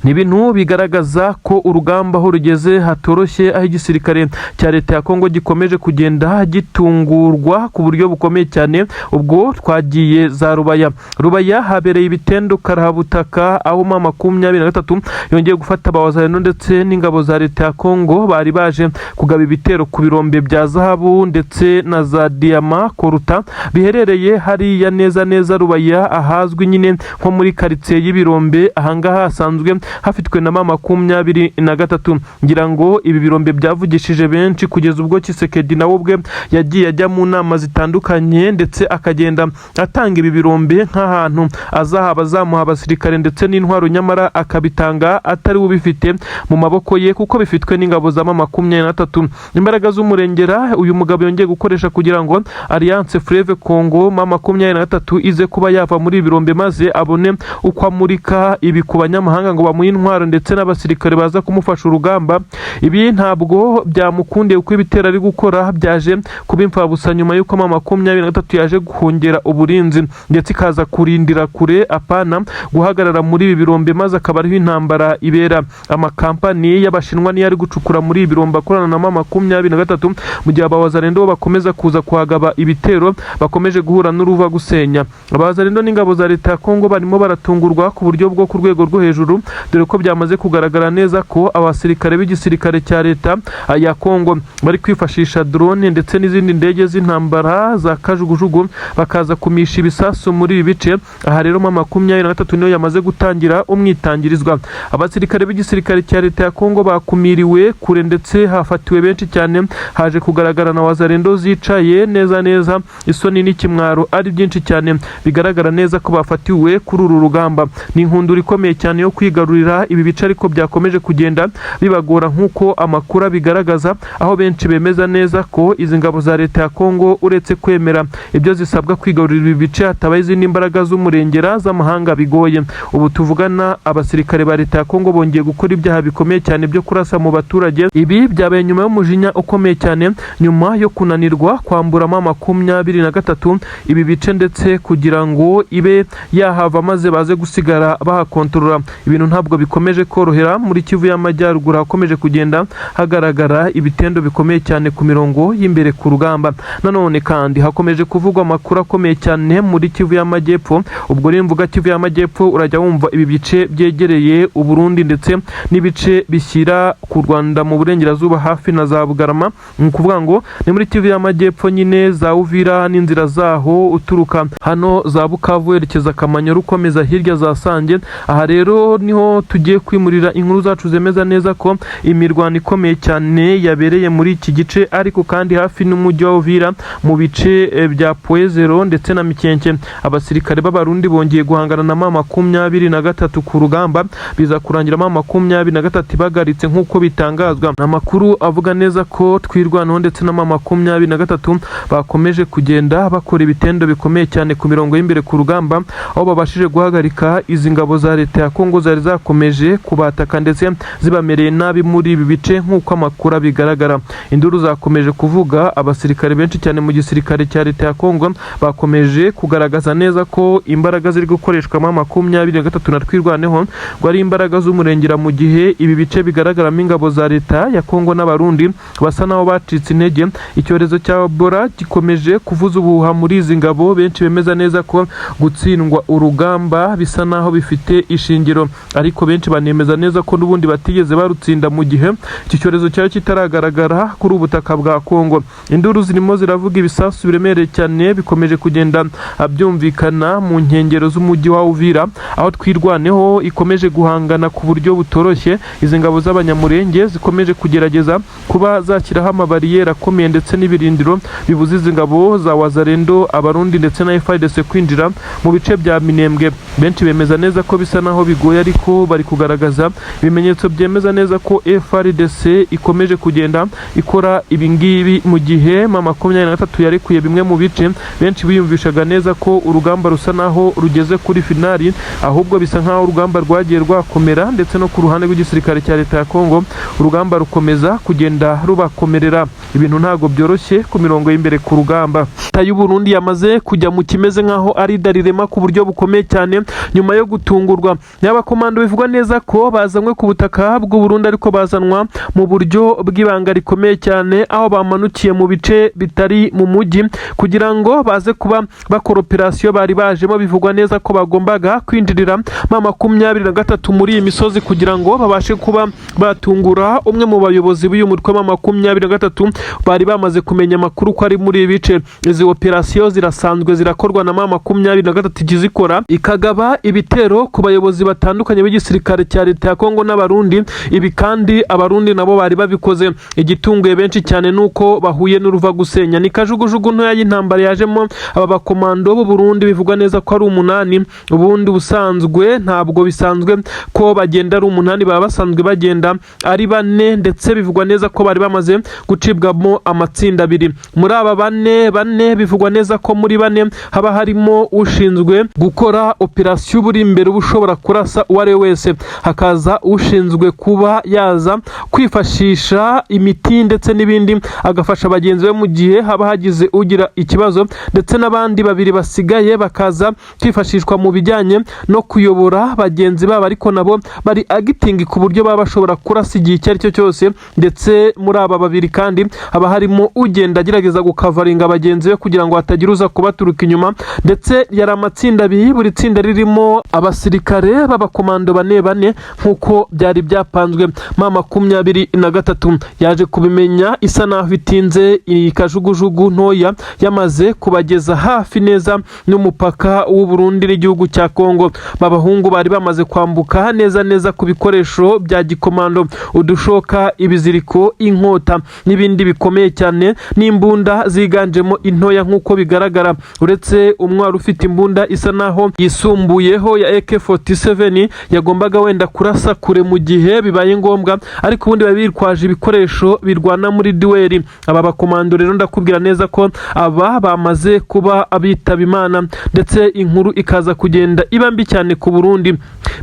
Ni ibintu bigaragaza ko urugamba aho rugeze hatoroshye, aho igisirikare cya leta ya Kongo gikomeje kugenda gitungurwa ku buryo bukomeye cyane. Ubwo twagiye za Rubaya habereye ibitendo karahabutaka, aho M23 yongeye gufata abawazareno ndetse n'ingabo za leta ya Kongo bari baje kugaba ibitero ku birombe bya zahabu ndetse na za diama koruta biherereye hariya neza Rubaya, ahazwi nyine nko muri quartier y'ibirombe. Ahangaha hasanzwe hafitwe na M23. ngira ngo ibi birombe byavugishije benshi kugeza ubwo Tshisekedi nawe ubwe yagiye ajya mu nama zitandukanye, ndetse akagenda atanga ibi birombe nk'ahantu azahaba azamuha abasirikare ndetse n'intwaro, nyamara akabitanga atari ubifite mu maboko ye kuko bifitwe n'ingabo za M23. Imbaraga z'umurengera uyu mugabo yongeye gukoresha kugira ngo Alliance Fleuve Congo M23 ize kuba yava muri birombe, maze abone uko amurika ibi ku banyamahanga ngo bamuhe intwaro ndetse n'abasirikare baza kumufasha urugamba. Ibi ntabwo byamukundiye uko ibitero ari gukora byaje kuba imfabusa nyuma y'uko M23 yaje guhongera uburinzi ndetse ikaza kurindira kure apana guhagarara muri ibi birombe, maze akaba ariho intambara ibera. Amakampani y'abashinwa niyo ari gucukura muri ibi birombe akorana na M23, mu gihe abawazarendo bakomeza kuza kuhagaba ibitero, bakomeje guhura n'uruva gusenya. Abawazarendo n'ingabo za leta ya Kongo barimo baratungurwa ku buryo bwo ku rwego rwo hejuru, dore ko byamaze kugaragara neza ko abasirikare b'igisirikare cya leta ya Kongo bari kwifashisha drone ndetse n'izindi ndege z'intambara za kajugujugu bakaza kumisha ibisasu muri ibi bice. Aha rero mu 23 niyo yamaze gutangira umwitangirizwa. Abasirikare b'igisirikare cya leta ya Kongo bakumiriwe kure ndetse hafatiwe benshi cyane, haje kugaragara na wazarendo zicaye neza isoni n'ikimwaro ari byinshi cyane, bigaragara neza ko bafatiwe kuri uru rugamba. Ni inkundura ikomeye cyane yo kwigarurira ibi bice, ariko byakomeje kugenda bibagora nk'uko amakuru bigaragaza, aho benshi bemeza neza ko izi ngabo za leta ya Kongo uretse kwemera ibyo zisabwa kwigarurira ibi bice, hatabaye izindi mbaraga z'umurengera z'amahanga bigoye. Ubu tuvugana abasirikare ba leta ya Kongo bongeye gukora ibyaha bikomeye cyane byo kurasa mu baturage. Ibi byabaye nyuma y'umujinya ukomeye cyane, nyuma yo kunanirwa kwambura 23 ibi bice ndetse kugira ngo ibe yahava maze baze gusigara bahakontorora. Ibintu ntabwo bikomeje korohera muri Kivu y'Amajyaruguru, hakomeje kugenda hagaragara ibitendo bikomeye cyane ku mirongo y'imbere ku rugamba. Nanone kandi hakomeje kuvugwa amakuru akomeye cyane muri Kivu y'Amajyepfo. Ubwo rero mvuga Kivu y'Amajyepfo urajya wumva ibi bice byegereye u Burundi ndetse n'ibice bishyira ku Rwanda mu burengerazuba hafi na za Bugarama. Ni ukuvuga ngo ni muri Kivu y'Amajyepfo nyine, za Uvira n'inzira zaho uturuka hano za Bukavu werekeza Kamanyoru ukomeza hirya za Sange. Aha rero niho tugiye kwimurira inkuru zacu zemeza neza ko imirwano ikomeye cyane yabereye muri iki gice, ariko kandi hafi n'umujyi wa Uvira mu bice bya Poezero ndetse na Mikenke. Abasirikare b'Abarundi bongeye guhangana na 23 ku rugamba, biza kurangira 23 bagaritse nk'uko bitangazwa. Amakuru avuga neza ko twirwanaho ndetse na 23 bakomeje kugenda bakora ibitendo bikomeye cyane ku mirongo y'imbere ku rugamba, aho babashije guhagarika izi ngabo za leta ya Kongo zari zakomeje kubataka ndetse zibamereye nabi muri ibi bice nk'uko amakuru bigaragara. Induru zakomeje kuvuga, abasirikare benshi cyane mu gisirikare cya leta ya Kongo bakomeje kugaragaza neza ko imbaraga ziri gukoreshwa 23 na twirwaneho ngo ari imbaraga z'umurengera, mu gihe ibi bice bigaragaramo ingabo za leta ya Kongo n'Abarundi basa naho bacitse intege. Icyorezo cya Ebola gikomeje kuvuza ubuhuha muri izi ngabo, benshi bemeza neza ko gutsindwa urugamba bisa naho bifite ishingiro, ariko benshi banemeza neza ko n'ubundi batigeze barutsinda mu gihe iki cyorezo cyari kitaragaragara kuri ubutaka bwa Kongo. Induru zirimo ziravuga, ibisasu biremereye cyane bikomeje kugenda byumvikana mu nkengero z'umujyi wa Uvira, aho twirwaneho ikomeje guhangana ku buryo butoroshye. Izi ngabo z'abanyamurenge zikomeje kugerageza kuba zashyiraho amabariyeri akomeye ndetse n'ibirindiro bibuza izi ngabo za wazarendo, Abarundi ndetse na FARDC kwinjira mu bice bya Minembwe. Benshi bemeza neza ko bisa naho bigoye, ariko bari kugaragaza ibimenyetso byemeza neza ko FARDC ikomeje kugenda ikora ibingibi mu gihe 23 yarekuye bimwe mu bice. Benshi biyumvishaga neza ko urugamba rusa naho rugeze kuri finali, ahubwo bisa nkaho urugamba rwagiye rwakomera, ndetse no ku ruhande rw'igisirikare cya leta ya Kongo urugamba rukomeza kugenda rubakomerera. Ibintu ntago byoroshye ku mirongo y'imbere ku rugamba. Leta y'u Burundi yamaze kujya mu kimeze nkaho ari darirema ku buryo bukomeye cyane nyuma yo gutungurwa. N'abakomando bivugwa neza ko bazanywe ku butaka bw'u Burundi, ariko bazanwa mu buryo bw'ibanga rikomeye cyane, aho bamanukiye mu bice bitari mu mujyi kugira ngo baze kuba bakora operasiyo bari bajemo. Bivugwa neza ko bagombaga kwinjirira 23 muri iyi misozi kugira ngo babashe kuba batungura umwe mu bayobozi b'uyu mutwe wa 23 bari bamaze kumenya amakuru ko ari muri ibi bice. Izi operasiyo zirasanzwe zirakorwa na 23 ikizikora, ikagaba ibitero ku bayobozi batandukanye b'igisirikare cya leta ya Kongo n'Abarundi. Ibi kandi Abarundi nabo bari babikoze. Igitunguye benshi cyane nuko bahuye n'uruva gusenya. Ni kajugujugu ntoya y'intambara yajemo aba bakomando b'u Burundi, bivugwa neza ko ari 8. Ubundi busanzwe ntabwo bisanzwe ko bagenda ari 8, baba basanzwe bagenda ari 4, ndetse bivugwa neza ko bari bamaze gucibwamo amatsinda 2. Muri aba 4 bivugwa neza ko muri 4 haba harimo ushinzwe gukora operasiyo buri imbere ushobora kurasa uware wese, hakaza ushinzwe kuba yaza kwifashisha imiti ndetse n'ibindi agafasha bagenzi be mu gihe haba hagize ugira ikibazo, ndetse n'abandi 2 basigaye bakaza kwifashishwa mu bijyanye no kuyobora bagenzi babo, ariko nabo bari agitingi ku buryo baba bashobora kurasa igihe icyo ari cyo cyose. Ndetse muri aba 2 kandi haba harimo ugenda agerageza gukavaringa bagenzi be kugira ngo hatagira uza kubaturuka inyuma, ndetse yari amatsinda 2, buri tsinda ririmo abasirikare b'abakomando abakomando bane nk'uko byari byapanzwe. M23 yaje kubimenya isa naho bitinze, ikajugujugu ntoya yamaze kubageza hafi neza n'umupaka w'u Burundi n'igihugu cya Kongo. Babahungu bari bamaze kwambuka neza ku bikoresho bya gikomando, udushoka, ibiziriko, inkota n'ibindi bikomeye cyane, n'imbunda ziganjemo intoya nk'uko bigaragara. Uretse umwe ufite imbunda isa naho yisumbuyeho ya AK47 yagombaga wenda kurasa kure mu gihe bibaye ngombwa, ariko ubundi babirikwaje ibikoresho birwana muri dueli. Aba bakomando rero ndakubwira neza ko aba bamaze kuba abitaba Imana, ndetse inkuru ikaza kugenda iba mbi cyane ku Burundi.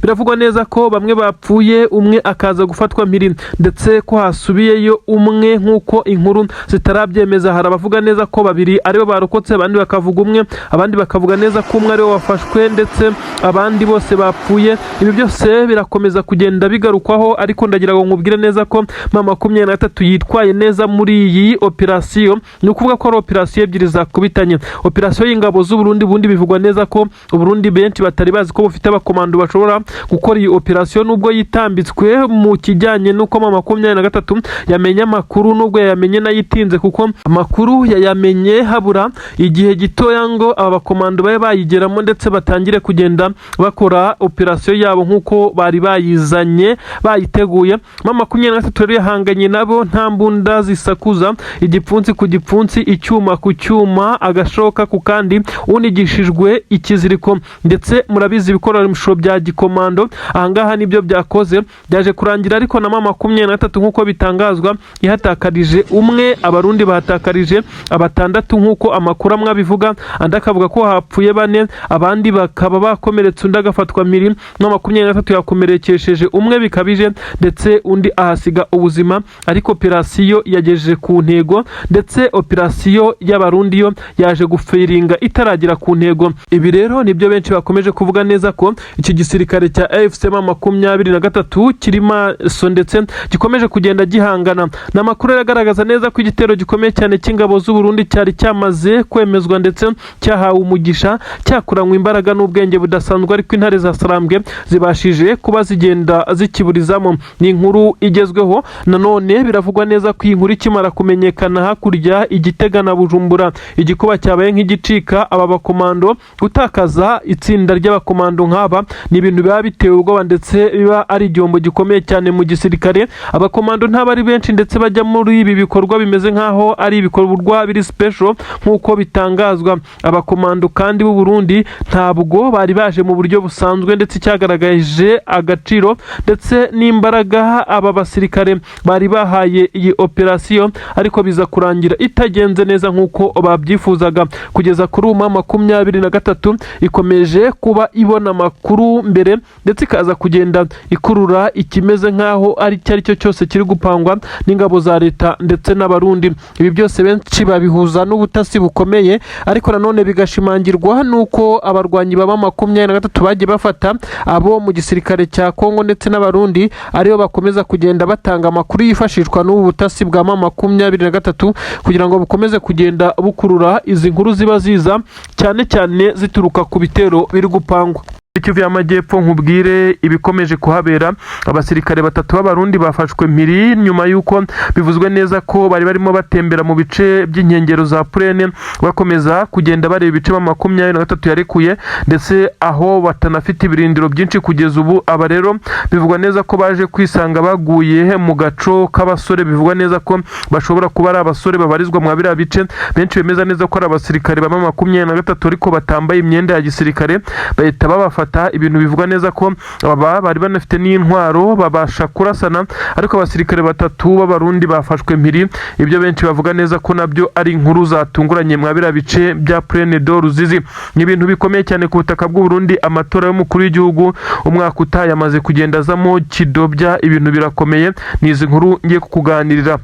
Biravugwa neza ko bamwe bapfuye, umwe akaza gufatwa mpiri, ndetse ko hasubiyeyo umwe nk'uko inkuru zitarabyemeza. Hari abavuga neza ko babiri aribo barokotse, abandi bakavuga umwe, abandi bakavuga neza ko umwe ariwe wafashwe, ndetse abandi bose bapfuye. Ibi byose birakomeza kugenda bigarukwaho, ariko ndagira ngo nkubwire neza ko M23 yitwaye neza muri iyi operasiyo. Ni ukuvuga ko ari operasiyo ebyiri zakubitanye. Operasiyo y'ingabo z'u Burundi, bundi bivugwa neza ko u Burundi benshi batari bazi ko bufite abakomando bashobora gukora iyi operasiyo, nubwo yitambitswe mu kijyanye n'uko M23 yamenye amakuru, nubwo yamenye nayitinze, kuko amakuru yayamenye habura igihe gitoya ngo aba bakomando babe bayigeramo ndetse batangire kugenda bakora operasiyo yabo nk'uko bari bayizanye bayiteguye. M23 yahanganye nabo nta mbunda zisakuza, igipfunsi ku gipfunsi, icyuma ku cyuma, agashoka ku kandi, unigishijwe ikiziriko. Ndetse murabizi ibikoresho bya gikomando ahangaha nibyo byakoze, byaje kurangira ariko na M23 nk'uko bitangazwa ihatakarije umwe, abarundi bahatakarije abatandatu nk'uko amakuru amwe abivuga, andi akavuga ko hapfuye 4, abandi bakaba bakomeretse, undi agafatwa mpiri. M23 yakomerekesheje umwe bikabije, ndetse undi ahasiga ubuzima, ariko operasiyo yagejeje ku ntego, ndetse operasiyo y'abarundi yo yaje gufiringa itaragira ku ntego. Ibi rero nibyo benshi bakomeje kuvuga neza ko iki gisirikare cya AFC M23 kirimo ndetse gikomeje kugenda gihangana. N'amakuru yagaragaza neza ko igitero gikomeye cyane cy'ingabo z'u Burundi cyari cyamaze kwemezwa, ndetse cyahawe umugisha, cyakuranywe imbaraga n'ubwenge budasanzwe, ariko intare za Sarambwe zibashije kuba zigenda zikiburizamo. Ni inkuru igezweho. Nanone biravugwa neza ko iyi nkuru ikimara kumenyekana hakurya Igitega na Bujumbura, igikuba cyabaye nk'igicika. Aba bakomando gutakaza itsinda ry'abakomando nk'aba ni ibintu biba bitewe ubwoba, ndetse biba ari igihombo gikomeye cyane mu gisirikare. Abakomando ntabwo ari benshi, ndetse bajya muri ibi bikorwa bimeze nk'aho ari ibikorwa biri special nk'uko bitangazwa. Abakomando kandi b'u Burundi ntabwo bari baje mu buryo busanzwe, ndetse cyagaragaje agaciro ndetse n'imbaraga aba basirikare bari bahaye iyi operasiyo, ariko biza kurangira itagenze neza nk'uko babyifuzaga. Kugeza kuri M23 ikomeje kuba ibona amakuru mbere, ndetse ikaza kugenda ikurura ikimeze nk'aho ari cyo cyose kiri gupangwa n'ingabo za leta ndetse n'abarundi. Ibi byose benshi babihuza n'ubutasi bukomeye, ariko nanone bigashimangirwa nuko abarwanyi baba M23 bagiye bafata abo mu gisirikare cya Kongo ndetse n'abarundi, ariyo bakomeza kugenda batanga amakuru yifashishwa n'ubu butasi bwa M23 kugira ngo bukomeze kugenda bukurura izi nkuru ziba ziza cyane zituruka ku bitero biri gupangwa. Kivu y'Amajyepfo nkubwire ibikomeje kuhabera. Abasirikare 3 b'abarundi bafashwe mpiri nyuma yuko bivuzwe neza ko bari barimo batembera mu bice by'inkengero za Purene, bakomeza kugenda bareba ibice M23 yarekuye, ndetse aho batanafite ibirindiro byinshi kugeza ubu. Aba rero bivugwa neza ko baje kwisanga baguye mu gaco k'abasore, bivugwa neza ko bashobora kuba ari abasore babarizwa mu biriya bice. Benshi bemeza neza ko ari abasirikare ba M23 ariko batambaye imyenda ya gisirikare, bahita babafata. Ibintu bivugwa neza ko aba bari banafite n'intwaro babasha kurasana, ariko abasirikare 3 b'abarundi bafashwe mpiri. Ibyo benshi bavuga neza ko nabyo ari inkuru zatunguranye mu biriya bice bya Plaine de Ruzizi. Ni ibintu bikomeye cyane ku butaka bw'u Burundi. Amatora y'umukuru w'igihugu umwaka utaha yamaze kugenda azamo kidobya, ibintu birakomeye. Ni izi nkuru ngiye kukuganirira.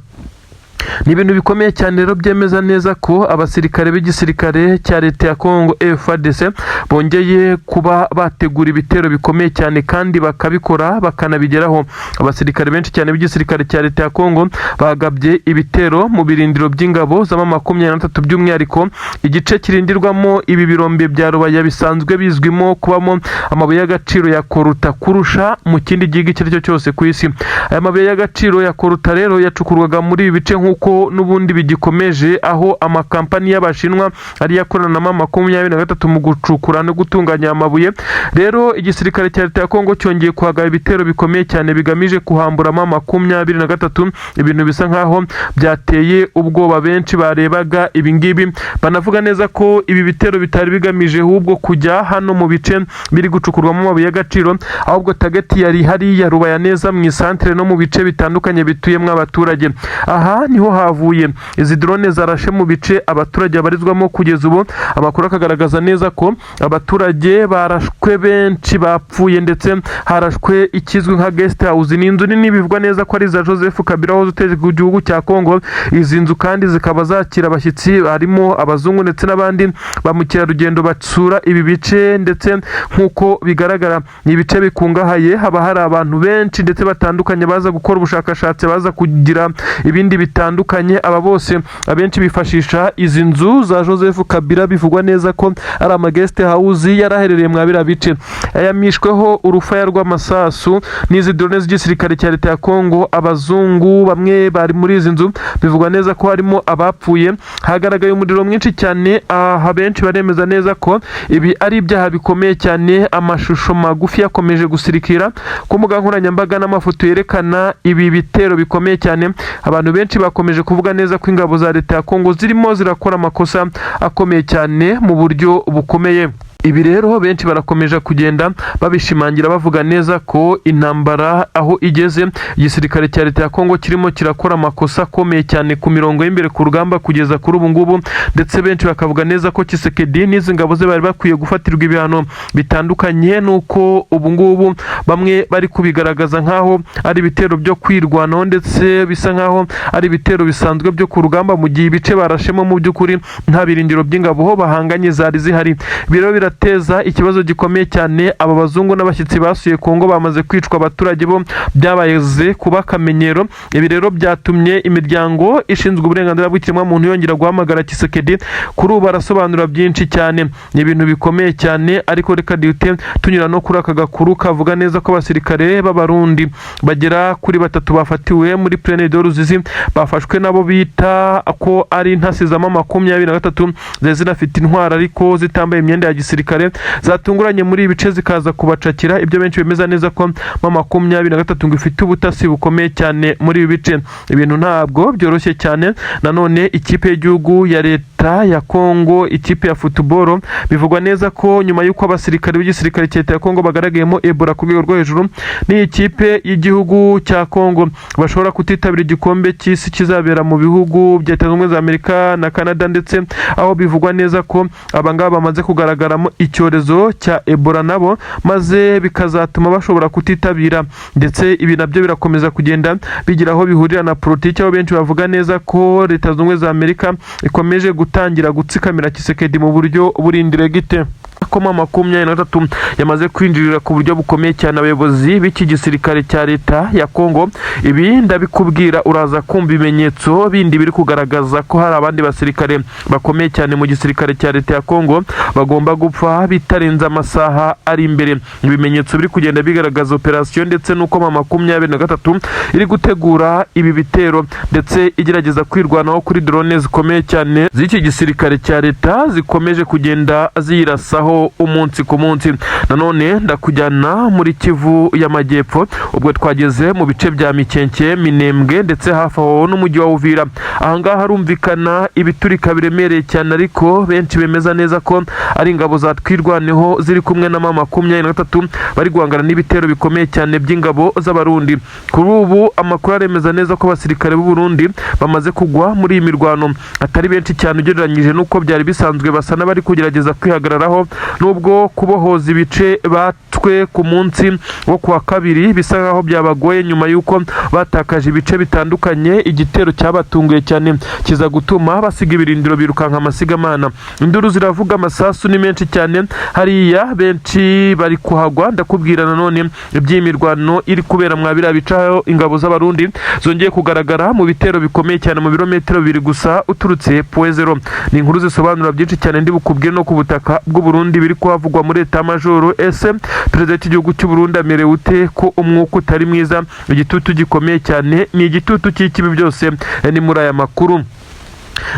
ni ibintu bikomeye cyane rero byemeza neza ko abasirikare b'igisirikare cya leta ya Kongo FARDC bongeye kuba bategura ibitero bikomeye cyane kandi bakabikora bakanabigeraho. Abasirikare benshi cyane b'igisirikare cya leta ya Kongo bagabye ibitero mu birindiro by'ingabo za M23 by'umwihariko igice kirindirwamo ibi birombe bya Rubaya bisanzwe bizwimo kubamo amabuye y'agaciro ya koruta kurusha mu kindi gihugu icyo ari cyo cyose ku isi. Aya mabuye y'agaciro ya koruta rero yacukurwaga muri ibi bice nk'uko n'ubundi bigikomeje, aho amakampani y'Abashinwa ari yakorana na M23 mu gucukura no gutunganya amabuye. Rero igisirikare cya leta ya Kongo cyongeye kuhagaba ibitero bikomeye cyane bigamije kuhambura M23, ibintu bisa nkaho byateye ubwoba benshi barebaga ibingibi. Banavuga neza ko ibi bitero bitari bigamije ahubwo kujya hano mu bice biri gucukurwamo amabuye y'agaciro, ahubwo target yari hariya Rubaya neza mu isantere no mu bice bitandukanye bituyemo abaturage. Aha niho havuye izi drone zarashe mu bice abaturage barizwamo. Kugeza ubu amakuru akagaragaza neza ko abaturage barashwe benshi bapfuye, ndetse harashwe ikizwi nka guest house. Ni inzu nini bivugwa neza ko ari za Joseph Kabila wahoze utegeka igihugu cya Kongo. Izi nzu kandi zikaba zakira abashyitsi harimo abazungu ndetse n'abandi ba mukerarugendo basura ibi bice, ndetse nk'uko bigaragara ni ibice bikungahaye, haba hari abantu benshi ndetse batandukanye baza gukora ubushakashatsi, baza kugira ibindi bitandukanye. Aba bose abenshi bifashisha izi nzu za Joseph Kabila bivugwa neza ko ari ama guest house yaraherereye mu abira bice. Yamishweho urufaya rw'amasasu n'izi drone z'igisirikare cya leta ya Kongo. Abazungu bamwe bari muri izi nzu bivugwa neza ko harimo abapfuye. Hagaragaye umuriro mwinshi cyane, aha benshi baremeza neza ko ibi ari ibyaha bikomeye cyane. Amashusho magufi yakomeje gusirikira ku mbuga nkoranyambaga n'amafoto yerekana ibi bitero bikomeye cyane. Abantu benshi bakomeje kuvuga neza ko ingabo za leta ya Kongo zirimo zirakora amakosa akomeye cyane mu buryo bukomeye. Ibi rero benshi barakomeje kugenda babishimangira bavuga neza ko intambara aho igeze, igisirikare cya leta ya Kongo kirimo kirakora amakosa akomeye cyane ku mirongo y'imbere ku rugamba kugeza kuri ubu ngubu, ndetse benshi bakavuga neza ko Tshisekedi n'izi ngabo ze bari bakwiye gufatirwa ibihano bitandukanye, nuko ubu ngubu bamwe bari kubigaragaza nkaho ari ibitero byo kwirwanaho, ndetse bisa nkaho ari ibitero bisanzwe byo ku rugamba, mu gihe ibice barashemo mu by'ukuri nta birindiro by'ingabo ho bahanganye zari zihari. Biro birateza ikibazo gikomeye cyane. Aba bazungu n'abashyitsi basuye Kongo bamaze kwicwa, abaturage bo byabaze kuba akamenyero. Ibi rero byatumye imiryango ishinzwe uburenganzira bw'ikiremwamuntu yongera guhamagara Tshisekedi. Kuri ubu barasobanura byinshi cyane, ni ibintu bikomeye cyane. Ariko reka dute tunyura no kuri aka gakuru kavuga neza ko abasirikare b'Abarundi bagera kuri 3 bafatiwe muri Plaine de Ruzizi, bafashwe nabo bita ko ari intasi za M23 zari zinafite intwara ariko zitambaye imyenda ya gisirikare, zatunguranye muri ibice zikaza kubacakira. Ibyo benshi bemeza neza ko M23 ngo ifite ubutasi bukomeye cyane muri ibi bice. Ibintu ntabwo byoroshye cyane. Nanone ikipe y'igihugu ya leta ya Kongo, ikipe ya football, bivugwa neza ko nyuma y'uko abasirikare b'igisirikare cya leta ya Kongo bagaragayemo Ebola ku rwego rwo hejuru, ni ikipe y'igihugu cya Kongo bashobora kutitabira igikombe cy'isi kizabera mu bihugu bya Leta Zunze Ubumwe za Amerika na Canada, ndetse aho bivugwa neza ko abangaba bamaze kugaragaramo icyorezo cya Ebola nabo, maze bikazatuma bashobora kutitabira. Ndetse ibi nabyo birakomeza kugenda bigira aho bihurira na politiki, aho benshi bavuga neza ko Leta Zunze Ubumwe za Amerika ikomeje gutangira gutsikamira Tshisekedi mu buryo burindire gite. ko M23 yamaze kwinjirira ku buryo bukomeye cyane abayobozi b'iki gisirikare cya leta ya Kongo. Ibi ndabikubwira uraza kumva ibimenyetso bindi biri kugaragaza ko hari abandi basirikare bakomeye cyane mu gisirikare cya leta ya Kongo bagomba gupfa bitarenze amasaha ari imbere. Ibimenyetso biri kugenda bigaragaza operation ndetse nuko M23 iri gutegura ibi bitero ndetse igerageza kwirwanaho kuri drone zikomeye cyane z'iki gisirikare cya leta zikomeje kugenda zirasaho umunsi ku munsi. Nanone ndakujyana muri Kivu y'Amajyepfo ubwo twageze mu bice bya Mikenke, Minembwe ndetse hafi aho n'umujyi wa Uvira. Ahangaha harumvikana ibiturika biremereye cyane, ariko benshi bemeza neza ko ari ingabo za twirwaneho ziri kumwe na M23 bari guhangana n'ibitero bikomeye cyane by'ingabo z'Abarundi. Kuri ubu amakuru aremeza neza ko abasirikare b'u Burundi bamaze kugwa muri iyi mirwano atari benshi cyane ugereranyije nuko byari bisanzwe, basa n'abari kugerageza kwihagararaho nubwo kubohoza ibice batwe ku munsi wo kuwa kabiri bisa nkaho byabagoye nyuma y'uko batakaje ibice bitandukanye. Igitero cyabatunguye cyane kiza gutuma basiga ibirindiro birukanka amasigamana. Induru ziravuga, amasasu ni menshi cyane hariya, benshi bari kuhagwa. Ndakubwira nanone iby'imirwano iri kubera mwabira bicaho ingabo z'abarundi zongeye kugaragara mu bitero bikomeye cyane mu birometero biri gusa uturutse Poezero. Ni inkuru zisobanura byinshi cyane ndi bukubwire no ku butaka bw'u Burundi biri kuhavugwa muri leta majoro. Ese perezida w'igihugu cy'u Burundi amerewe ute ko umwuka utari mwiza? Igitutu gikomeye cyane, ni igitutu cy'ikibi byose ni muri aya makuru.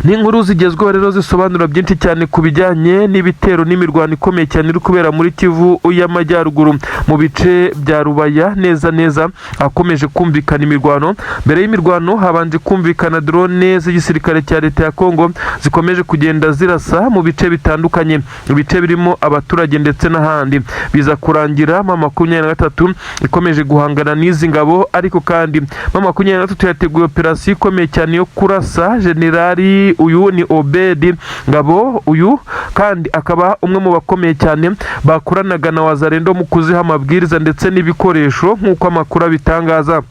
Ni inkuru zigezweho rero zisobanura byinshi cyane ku bijyanye n'ibitero n'imirwano ikomeye cyane iri kubera muri Kivu y'Amajyaruguru mu bice bya Rubaya. Neza hakomeje kumvikana imirwano. Mbere y'imirwano habanje kumvikana drone z'igisirikare cya leta ya Kongo zikomeje kugenda zirasa mu bice bitandukanye, ibice birimo abaturage ndetse n'ahandi. Biza kurangira M23 ikomeje guhangana n'izi ngabo, ariko kandi M23 yateguye operasiyo ikomeye cyane yo kurasa generali uyu ni Obedi Ngabo. Uyu kandi akaba umwe mu bakomeye cyane bakoranaga na Wazalendo mu kuziha amabwiriza ndetse n'ibikoresho nk'uko amakuru abitangaza.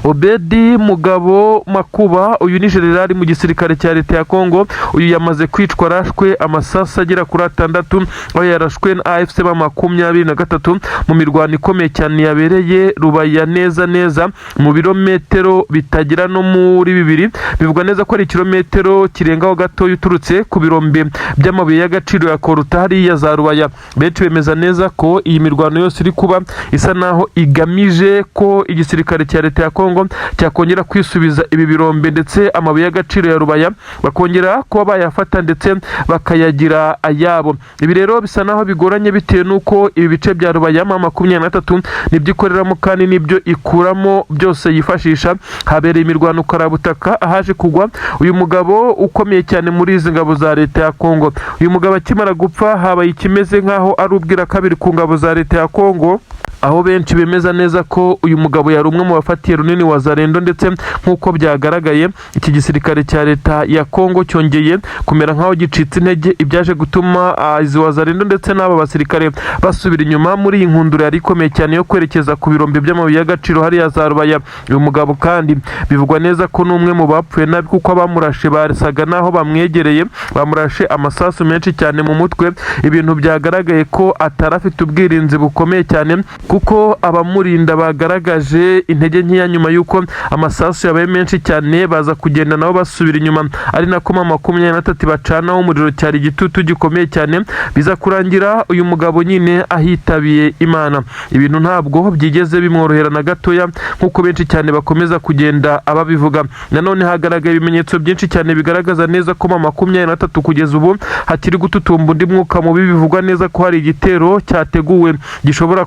Obedi Mugabo Makuba, uyu ni generali mu gisirikare cya leta ya Kongo. Uyu yamaze kwicwa arashwe amasasu agera kuri 6, aho yarashwe na AFC M23 mu mirwano ikomeye cyane yabereye Rubaya. Neza mu birometero bitagira no muri 2. Bivugwa neza ko ari kilometero kirengaho gato uturutse ku birombe by'amabuye y'agaciro ya Korutari ya za Rubaya. Benshi bemeza neza ko iyi mirwano yose iri kuba isa naho igamije ko igisirikare cya leta ya Kongo cyakongera kwisubiza ibi birombe ndetse amabuye y'agaciro ya Rubaya bakongera kuba bayafata ndetse bakayagira ayabo. Ibi rero bisa naho bigoranye bitewe nuko ibi bice bya Rubaya M23 nibyo ikoreramo kandi nibyo ikuramo byose yifashisha. Habereye imirwano karabutaka ahaje kugwa uyu mugabo ukomeye cyane muri izi ngabo za leta ya Kongo. Uyu mugabo akimara gupfa habaye ikimeze nkaho ari ubwira kabiri ku ngabo za leta ya Kongo, aho benshi bemeza neza ko uyu mugabo yari umwe mu bafatiye runini Wazalendo, ndetse nk'uko byagaragaye iki gisirikare cya leta ya Kongo cyongeye kumera nkaho gicitse intege, ibyaje gutuma izi Wazalendo ndetse n'aba basirikare basubira inyuma muri iyi nkundura yari ikomeye cyane yo kwerekeza ku birombe by'amabuye y'agaciro hariya za Rubaya. Uyu mugabo kandi bivugwa neza ko n'umwe mu bapfuye nabi kuko abamurashe basaga naho bamwegereye, bamurashe amasasu menshi cyane mu mutwe. Ibintu byagaragaye ko atarafite ubwirinzi bukomeye cyane kuko abamurinda bagaragaje intege nkeya nyuma y'uko amasasu yabaye menshi cyane, baza kugenda nabo basubira inyuma, ari nako M23 bacanaho umuriro. Cyari igitutu gikomeye cyane, biza kurangira uyu mugabo nyine ahitabiye Imana. Ibintu ntabwo byigeze bimworohera na gatoya nk'uko benshi cyane bakomeza kugenda ababivuga. Nanone hagaragaye ibimenyetso byinshi cyane bigaragaza neza ko M23 kugeza ubu hakiri gututumba undi mwuka mubi. Bivugwa neza ko hari igitero cyateguwe gishobora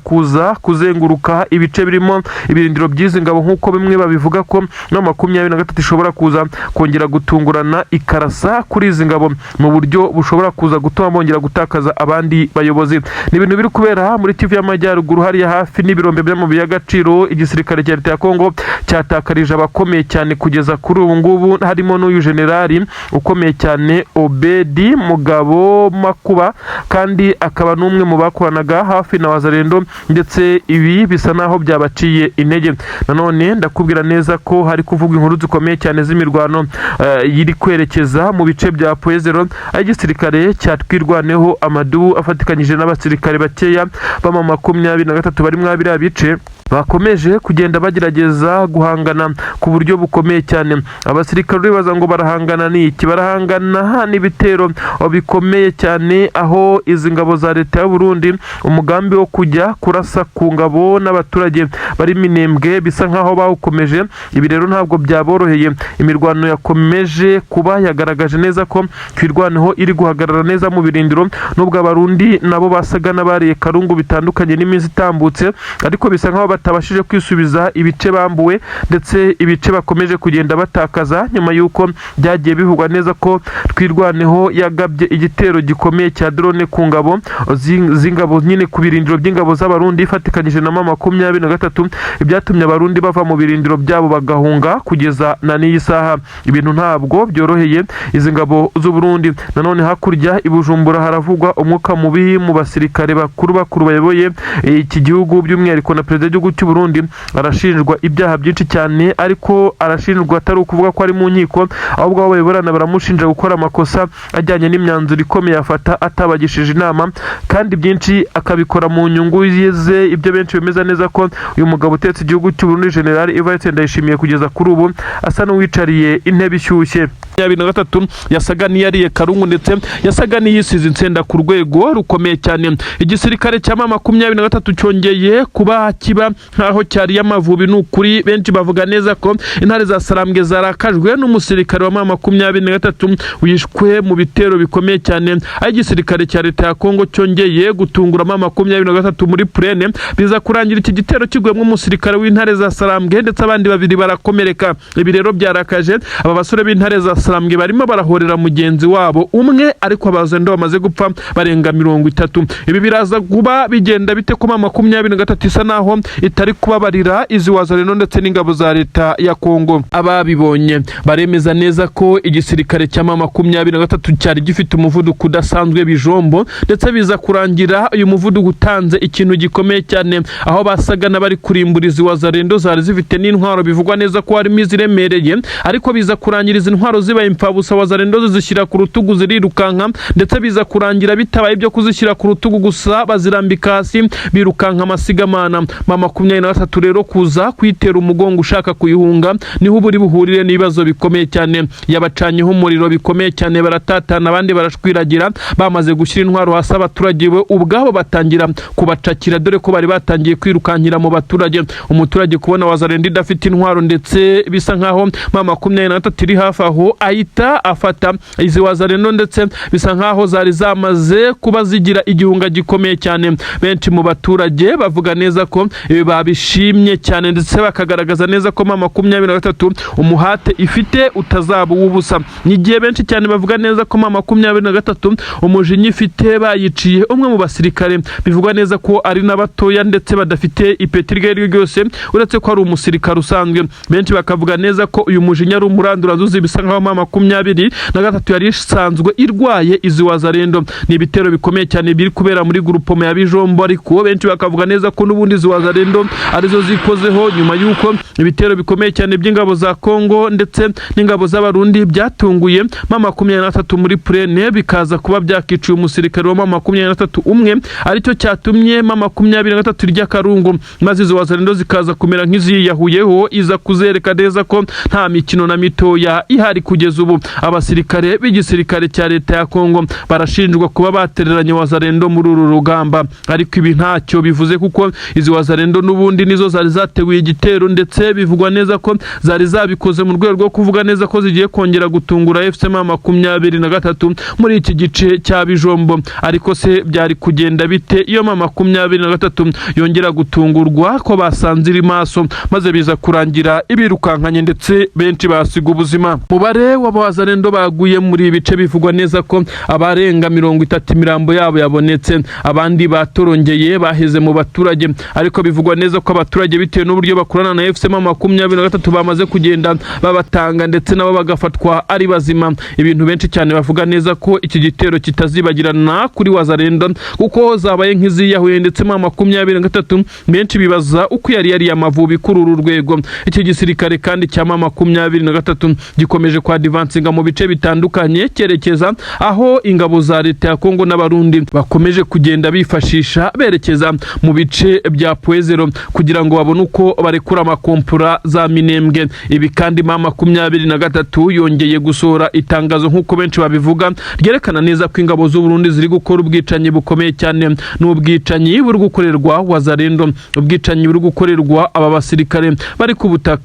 kuzenguruka ibice birimo ibirindiro by'izi ngabo, nk'uko bimwe babivuga ko M23 ishobora kuza kongera gutungurana ikarasa kuri izi ngabo mu buryo bushobora kuza gutuma bongera gutakaza abandi bayobozi. Ni ibintu biri kubera muri Kivu y'Amajyaruguru hariya hafi n'ibirombe by'amabuye y'agaciro. Igisirikare cya leta ya Kongo cyatakarije abakomeye cyane kugeza kuri ubu ngubu, harimo n'uyu generali ukomeye cyane Obedi Mugabo Makuba, kandi akaba n'umwe mu bakoranaga hafi na Wazalendo, ndetse ibi bisa naho byabaciye intege. Nanone ndakubwira neza ko hari kuvugwa inkuru zikomeye cyane z'imirwano yiri kwerekeza mu bice bya Poezero, aho igisirikare cyatwirwaneho Amadu afatikanyije n'abasirikare bakeya M23 bari mwabira bice bakomeje kugenda bagerageza guhangana ku buryo bukomeye cyane. Abasirikare baza ngo barahangana n'iki? Barahangana n'ibitero bikomeye cyane, aho izi ngabo za leta ya Burundi umugambi wo kujya kurasa ku ngabo n'abaturage bari Minembwe bisa nkaho bawukomeje. Ibi rero ntabwo byaboroheye. Imirwano yakomeje kuba yagaragaje neza ko kwirwanaho iri guhagarara neza mu birindiro, nubwo abarundi nabo basaga n'abariye karungu bitandukanye n'iminsi itambutse, ariko bisa nkaho batabashije kwisubiza ibice bambuwe ndetse ibice bakomeje kugenda batakaza nyuma y'uko byagiye bivugwa neza ko Twirwaneho yagabye igitero gikomeye cya drone ku ngabo z'ingabo nyine ku birindiro by'ingabo z'abarundi ifatikanyije na M23 ibyatumye abarundi bava mu birindiro byabo bagahunga kugeza na n'iyi saha. Ibintu ntabwo byoroheye izi ngabo z'u Burundi. Nanone hakurya i Bujumbura haravugwa umwuka mubi mu basirikare bakuru bayoboye iki gihugu, by'umwihariko na perezida w'igihugu cy'u Burundi arashinjwa ibyaha byinshi cyane, ariko arashinjwa atari ukuvuga ko ari mu nkiko, ahubwo abo bayoborana baramushinja gukora amakosa ajyanye n'imyanzuro ikomeye afata atabagishije inama, kandi byinshi akabikora mu nyungu ze. Ibyo benshi bemeza neza ko uyu mugabo utetse igihugu cy'u Burundi General Evariste Ndayishimiye kugeza kuri ubu asa n'uwicariye intebe ishyushye. 2023 yasaga n'iyariye karungu ndetse yasaga n'iyisize insenda ku rwego rukomeye cyane. Igisirikare cya M23 cyongeye kuba kiba nkaho cyari y'Amavubi. N'ukuri benshi bavuga neza ko intare za Sarambwe zarakajwe n'umusirikare wa M23 wishwe mu bitero bikomeye cyane. Aho igisirikare cya leta ya Kongo cyongeye gutungura M23 muri Plene, biza kurangira iki gitero kigwemo umusirikare w'intare za Sarambwe ndetse abandi babiri barakomereka. Ibi rero byarakaje aba basore b'intare za Sarambwe barimo barahorera mugenzi wabo umwe, ariko abazendo bamaze gupfa barenga 30. Ibi biraza kuba bigenda bite ko M23 isa naho itari kubabarira izi wazareno ndetse n'ingabo za leta ya Kongo. Ababibonye baremeza neza ko igisirikare cya M23 cyari gifite umuvuduko udasanzwe bijombo, ndetse biza kurangira uyu muvuduko utanze ikintu gikomeye cyane, aho basaga n'abari kurimbura izi wazarendo zari zifite n'intwaro bivugwa neza ko harimo iziremereye, ariko biza kurangira izi ntwaro zibaye impfabusa. Wazarendo zishyira ku rutugu zirirukanka, ndetse biza kurangira bitabaye ibyo kuzishyira ku rutugu gusa bazirambika hasi birukanka amasigamana. M23 rero kuza kwitera umugongo ushaka kuyihunga niho buri buhurire n'ibibazo bikomeye cyane. Yabacanyeho umuriro bikomeye cyane, baratatana abandi barashwiragira, bamaze gushyira intwaro hasi abaturage we ubwabo batangira kubacakira, dore ko bari batangiye kwirukankira mu baturage. Umuturage kubona wazarendo idafite intwaro ndetse bisa nkaho M23 iri hafi aho, ahita afata izi wazarendo ndetse bisa nkaho zari zamaze kuba zigira igihunga gikomeye cyane. Benshi mu baturage bavuga neza ko babishimye cyane, ndetse bakagaragaza neza ko M23 umuhate ifite utazaba uw'ubusa. Nigiye benshi cyane bavuga neza ko M23 umujinya ifite bayiciye umwe mu basirikare, bivugwa neza ko ari n'abatoya ndetse badafite ipeti ryo ryose, uretse ko ari umusirikare usanzwe. Benshi bakavuga neza ko uyu mujinya ari umurandurazuzi, bisa nkaho M23 yari isanzwe irwaye izi wazarendo. Ni ibitero bikomeye cyane biri kubera muri grupome ya Bijombo, ariko benshi bakavuga neza ko n'ubundi izi wazarendo arizo zikozeho nyuma y'uko ibitero bikomeye cyane by'ingabo za Kongo ndetse n'ingabo z'abarundi byatunguye M23 muri Plene, bikaza kuba byakiciye umusirikare wa M23 umwe, aricyo cyatumye M23 irya karungu, maze izi wazarendo zikaza kumera nk'iziyahuyeho, iza kuzereka neza ko nta mikino na mitoya ihari kugeza ubu. Abasirikare b'igisirikare cya leta ya Kongo barashinjwa kuba batereranye wazarendo muri uru rugamba, ariko ibi ntacyo bivuze kuko izi wazarendo n'ubundi nizo zari zateguye igitero, ndetse bivugwa neza ko zari zabikoze mu rwego rwo kuvuga neza ko zigiye kongera gutungura FC M23 muri iki gice cya Bijombo. Ariko se byari kugenda bite iyo M23 yongera gutungurwa ko basanze iri maso, maze biza kurangira ibirukankanye ndetse benshi basiga ubuzima. Mubare w'abazarendo baguye muri ibice bivugwa neza ko abarenga 30 imirambo yabo yabonetse, abandi batorongeye baheze mu baturage, ariko bivugwa neza ko abaturage bitewe n'uburyo bakorana na FC M23 bamaze kugenda babatanga ndetse nabo bagafatwa ari bazima. Ibintu benshi cyane bavuga neza ko iki gitero kitazibagirana kuri wazarendo kuko zabaye nk'iziyahuye, ndetse M23 benshi bibaza uko yari Amavubi kuri uru rwego. Iki gisirikare kandi cya M23 gikomeje kwa advancinga mu bice bitandukanye cyerekeza aho ingabo za leta ya Kongo n'abarundi bakomeje kugenda bifashisha berekeza mu bice bya Pwezero kugira ngo babone uko barekura amakompura za Minembwe. Ibi kandi M23 yongeye gusohora itangazo nk'uko benshi babivuga ryerekana neza ko ingabo z'u Burundi ziri gukora ubwicanyi bukomeye cyane, n'ubwicanyi buri gukorerwa wazarendo, ubwicanyi buri gukorerwa aba basirikare bari ku butaka